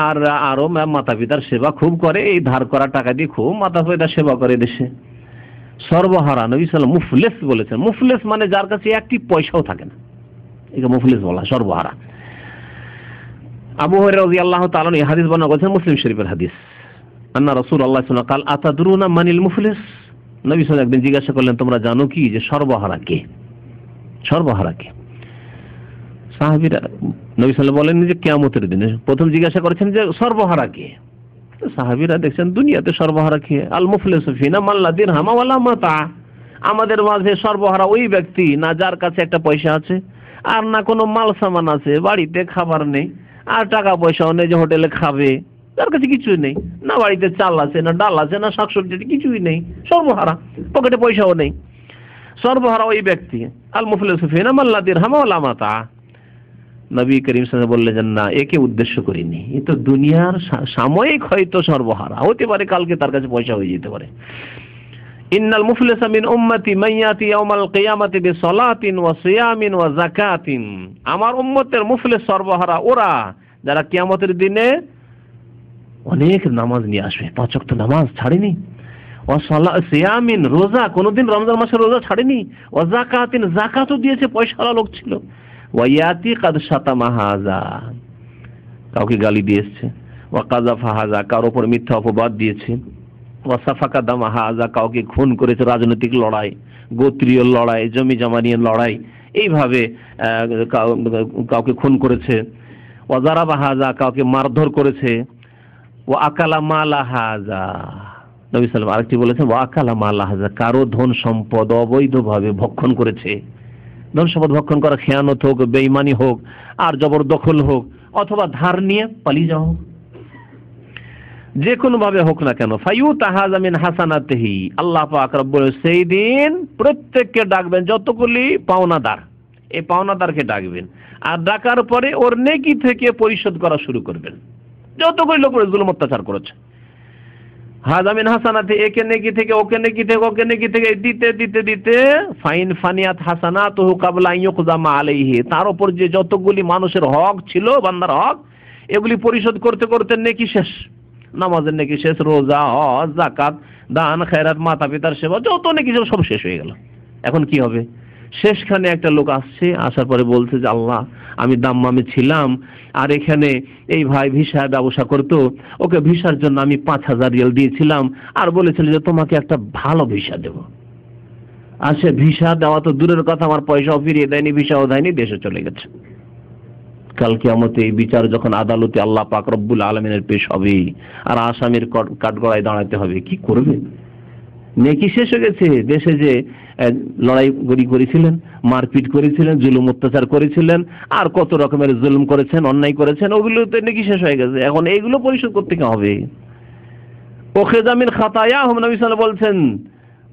আর আরো মাতা পিতার সেবা খুব করে, এই ধার করা টাকা দিয়ে খুব মাতা পিতার সেবা করে দেশে। সর্বহারা। নবী সাল্লাল্লাহু আলাইহি ওয়াসাল্লাম মুফলিস বলেছেন। মুফলিস মানে যার কাছে একটি পয়সাও থাকে না, একে মুফলিস বলা, সর্বহারা। আবু হুরায়রা রাদিয়াল্লাহু তাআলা এই হাদিস বর্ণনা করেছেন, মুসলিম শরীফের হাদিস। আন্না রাসূলুল্লাহ সাল্লাল্লাহু আলাইহি ওয়াসাল্লাম قال আতাদরুনা মানিল মুফলিস, নবী সাল্লাল্লাহু একদিন জিজ্ঞাসা করলেন তোমরা জানো কি যে সর্বহারা কে? সর্বহারা কে? সাহাবীরা নবী সাল্লাল্লাহু বলেন যে কিয়ামতের দিনে প্রথম জিজ্ঞাসা করেছেন যে সর্বহারা কে? সাহাবীরা দেখছেন দুনিয়াতে সর্বহারা কে? আল মুফলিসু ফিনা মান লা দিরহাম ওয়ালা মাতা, আমাদের মাঝে সর্বহারা ওই ব্যক্তি না যার কাছে একটা পয়সা আছে আর না কোনো মাল সামান আছে, বাড়িতে খাবার নেই আর টাকা পয়সাও নেই যে হোটেলে খাবে, তার কাছে কিছুই নেই, না বাড়িতে চাল আছে না ডাল আছে না শাকসবজি কিছুই নেই, সর্বহারা, পকেটে পয়সাও নেই, সর্বহারা ওই ব্যক্তি। আল মুফলিসু ফিনা মান লা দিরহাম ওয়ালা মাতা। নবী করিম সাল্লাল্লাহু আলাইহি ওয়াসাল্লাম বললেন না, একে উদ্দেশ্য করিনি, এ তো দুনিয়ার সাময়িক হয়তো সর্বহারা হতে পারে, কালকে তার কাছে পয়সা হয়ে যেতে পারে। ইন্নাল মুফলিসা মিন উম্মতি মান ইয়াতি ইয়াউমাল কিয়ামাতি বিসসালাতিন ওয়া সিয়ামিন ওয়া যাকাতিন, আমার উম্মতের মুফলিস সর্বহারা ওরা যারা কিয়ামতের দিনে অনেক নামাজ নিয়ে আসবে, 5 ওয়াক্ত নামাজ ছাড়েনি, ওয়া সিয়ামিন রোজা, কোনদিন রমজান মাসের রোজা ছাড়েনি, ওয়া যাকাতিন যাকাতও দিয়েছে, পয়সাওয়ালা লোক ছিল, ওয়া ইয়াতি কাদ শাতামা হাযা, কাউকে গালি দিয়েছে, ওয়া কাযাফা হাযা, কার উপর মিথ্যা অপবাদ দিয়েছে, ওয়া সাফাকা দামা হাযা, কাউকে খুন করেছে, রাজনৈতিক লড়াই, গোত্রীয় লড়াই, জমি জমা নিয়ে লড়াই, এইভাবে কাউকে খুন করেছে, ওয়া যারাবা হাযা, কাউকে মারধর করেছে, ওয়া আকালা মালা হাযা, নবী সাল্লাল্লাহু আলাইহি ওয়াসাল্লাম আরেকটি বলেছেন ওয়া আকালা মালা হাযা, কারো ধন সম্পদ অবৈধভাবে ভক্ষণ করেছে। ধন সম্পদ ভক্ষণ করা খেয়ানত হোক, বেঈমানি হোক, আর জবরদখল হোক, অথবা ধার নিয়ে পালিয়ে যাওয়া হোক, যে কোনো ভাবে হোক না কেন, ফায়ুতা হাযা মিন হাসানাতিহি, আল্লাহ পাক রব্বুল সেই দিন প্রত্যেককে ডাকবেন, যতগুলি পাওনাদার এই পাওনাদারকে ডাকবেন, আর ডাকার পরে ওর নেকি থেকে পরিশোধ করা শুরু করবেন, যতগুলি লোক জুলুম অত্যাচার করেছে। হাযা মিন হাসানাতি, একে নেকি থেকে ওকে নেকি থেকে ওকে নেকি থেকে দিতে দিতে দিতে ফাইন ফানিয়াত হাসানাতুহু ক্বাবলা আন ইউকযামা আলাইহি, তার উপর যে যতগুলি মানুষের হক ছিল, বান্দার হক, এগুলি পরিশোধ করতে করতে নেকি শেষ, নামাজের নেকি শেষ, রোজা, হজ, যাকাত, দান, খেরাত, মাতা পিতার সেবা, যত নেকি সব শেষ হয়ে গেল। এখন কি হবে? শেষখানে একটা লোক আসছে, আসার পরে বলছে যে আল্লাহ, আমি দাম্মামে ছিলাম, আর এখানে এই ভাই ভিসা ব্যবসা করতো, ওকে ভিসার জন্য আমি 5000 রিয়াল দিয়েছিলাম, আর বলেছিল যে তোমাকে একটা ভালো ভিসা দেব। আর সে ভিসা দেওয়া তো দূরের কথা, আমার পয়সাও ফিরিয়ে দেয়নি, ভিসাও দেয়নি, দেশে চলে গেছে। কাল কিয়ামতে এই বিচার যখন আদালতে আল্লাহ পাক রব্বুল আলামিনের পেশ হবে, আর আসামির কাঠগড়ায় দাঁড়াতে হবে, কি করবে? নেকি শেষ হয়ে গেছে, দেশে যে লড়াই করেছিলেন, মারপিট করেছিলেন, জুলুম অত্যাচার করেছিলেন, আর কত রকমের জুলুম করেছেন, অন্যায় করেছেন, ওগুলো তো নেকি শেষ হয়ে গেছে, এখন এইগুলো পরিশোধ করতে হবে। ওকে জামিন খাতায়া হুম, নবী সাল্লাল্লাহু বলছেন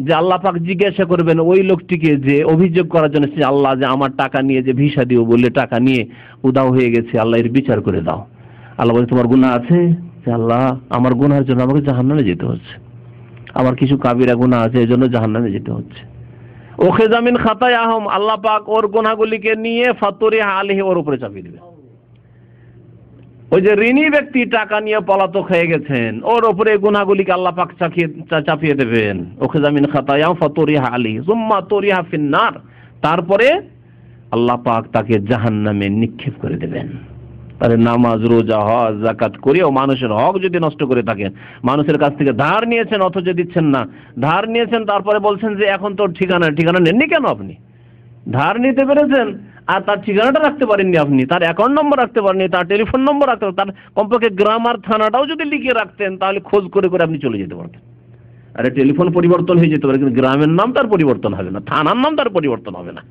যে আল্লাহ পাক জিজ্ঞাসা করবেন ওই লোকটিকে যে অভিযোগ করার জন্য, আল্লাহ যে আমার টাকা নিয়ে যে ভিসা দিও বলে টাকা নিয়ে উদাও হয়ে গেছে, আল্লাহ এর বিচার করে দাও। আল্লাহ বলে তোমার গুনাহ আছে? যে আল্লাহ, আমার গুনাহের জন্য আমাকে জাহান্নামে যেতে হচ্ছে, আমার কিছু কাবিরা গুনাহ আছে, এই জন্য জাহান্নামে যেতে হচ্ছে। ওকে জামিন খাতায়াহুম, আল্লাহ পাক ওর গুনাহগুলিকে নিয়ে ফাতুরিহা আলাইহি, ওর উপরে চাপিয়ে দেবে। ওই যে ঋণী ব্যক্তি টাকা নিয়ে পলাতক হয়ে গেছেন, ওর উপরে গুনাহগুলিকে আল্লাহ পাক চাপিয়ে দেবেন। ওকে জামিন খাতায়াহুম ফাতুরিহা আলাইহি সুম্মা তুরিহা ফিন্নার, তারপরে আল্লাহ পাক তাকে জাহান্নামে নিক্ষেপ করে দেবেন। তাহলে নামাজ, রোজা, হজ, যাকাত করেও মানুষের হক যদি নষ্ট করে থাকেন, মানুষের কাছ থেকে ধার নিয়েছেন অথচ দিচ্ছেন না, ধার নিয়েছেন তারপরে বলছেন যে এখন তো ঠিকানা নেননি কেন? আপনি ধার নিতে পেরেছেন আর তার ঠিকানাটা রাখতে পারেননি, আপনি তার অ্যাকাউন্ট নম্বর রাখতে পারেননি, তার টেলিফোন নম্বর রাখতে পারেন, তার কমপক্ষে গ্রাম আর থানাটাও যদি লিখে রাখতেন, তাহলে খোঁজ করে করে আপনি চলে যেতে পারতেন। আরে টেলিফোন পরিবর্তন হয়ে যেতে পারে, কিন্তু গ্রামের নাম তার পরিবর্তন হবে না, থানার নাম তার পরিবর্তন হবে না।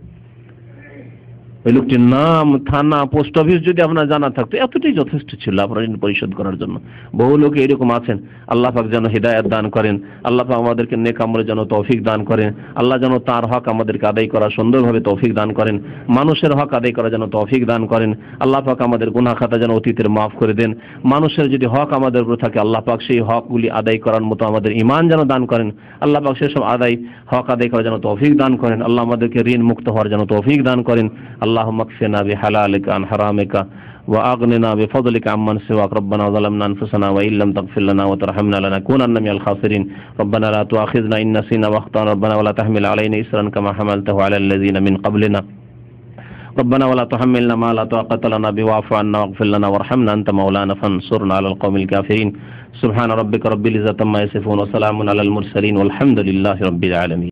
ওই লোকটির নাম, থানা, পোস্ট অফিস যদি আপনার জানা থাকতো, এতটাই যথেষ্ট ছিল আপনার ঋণ পরিশোধ করার জন্য। বহু লোক এরকম আছেন, আল্লাহ পাক যেন হিদায়াত দান করেন, আল্লাহ পাক আমাদেরকে নেক আমলের যেন তৌফিক দান করেন, আল্লাহ যেন তার হক আমাদেরকে আদায় করা সুন্দরভাবে তৌফিক দান করেন, মানুষের হক আদায় করা যেন তৌফিক দান করেন, আল্লাহ পাক আমাদের গুনাহ খাতা যেন অতীতের মাফ করে দেন, মানুষের যদি হক আমাদের উপর থাকে আল্লাহ পাক সেই হকগুলি আদায় করার মতো আমাদের ঈমান যেন দান করেন, আল্লাহ পাক সেসব হক আদায় করা যেন তৌফিক দান করেন, আল্লাহ আমাদেরকে ঋণ মুক্ত হওয়ার যেন তৌফিক দান করেন। আল্লাহুম্মা কফিনা বিহালালিকা আন হারামিকা ওয়া আগনিনা বিফদলিকা আম্মান সিওয়াক, রব্বানা যালামনা আনফুসানা ওয়া ইল্লাম তাগফির লানা ওয়া তারহামনা লানাকুনান্না মিনাল খাসিরিন, রব্বানা লা তুআখিযনা ইন নাসিনা ওয়া আখতানা, রব্বানা ওয়া লা তাহমিল আলাইনা ইসরান কামা হামালতাহু আলাল লাযিনা মিন ক্বাবলিনা ربنا ولا تحملنا ما لا طاقة لنا به واعف عنا واغفر لنا وارحمنا أنت مولانا فانصرنا على القوم الكافرين سبحان ربك رب العزة عما يصفون وسلام على المرسلين والحمد لله رب العالمين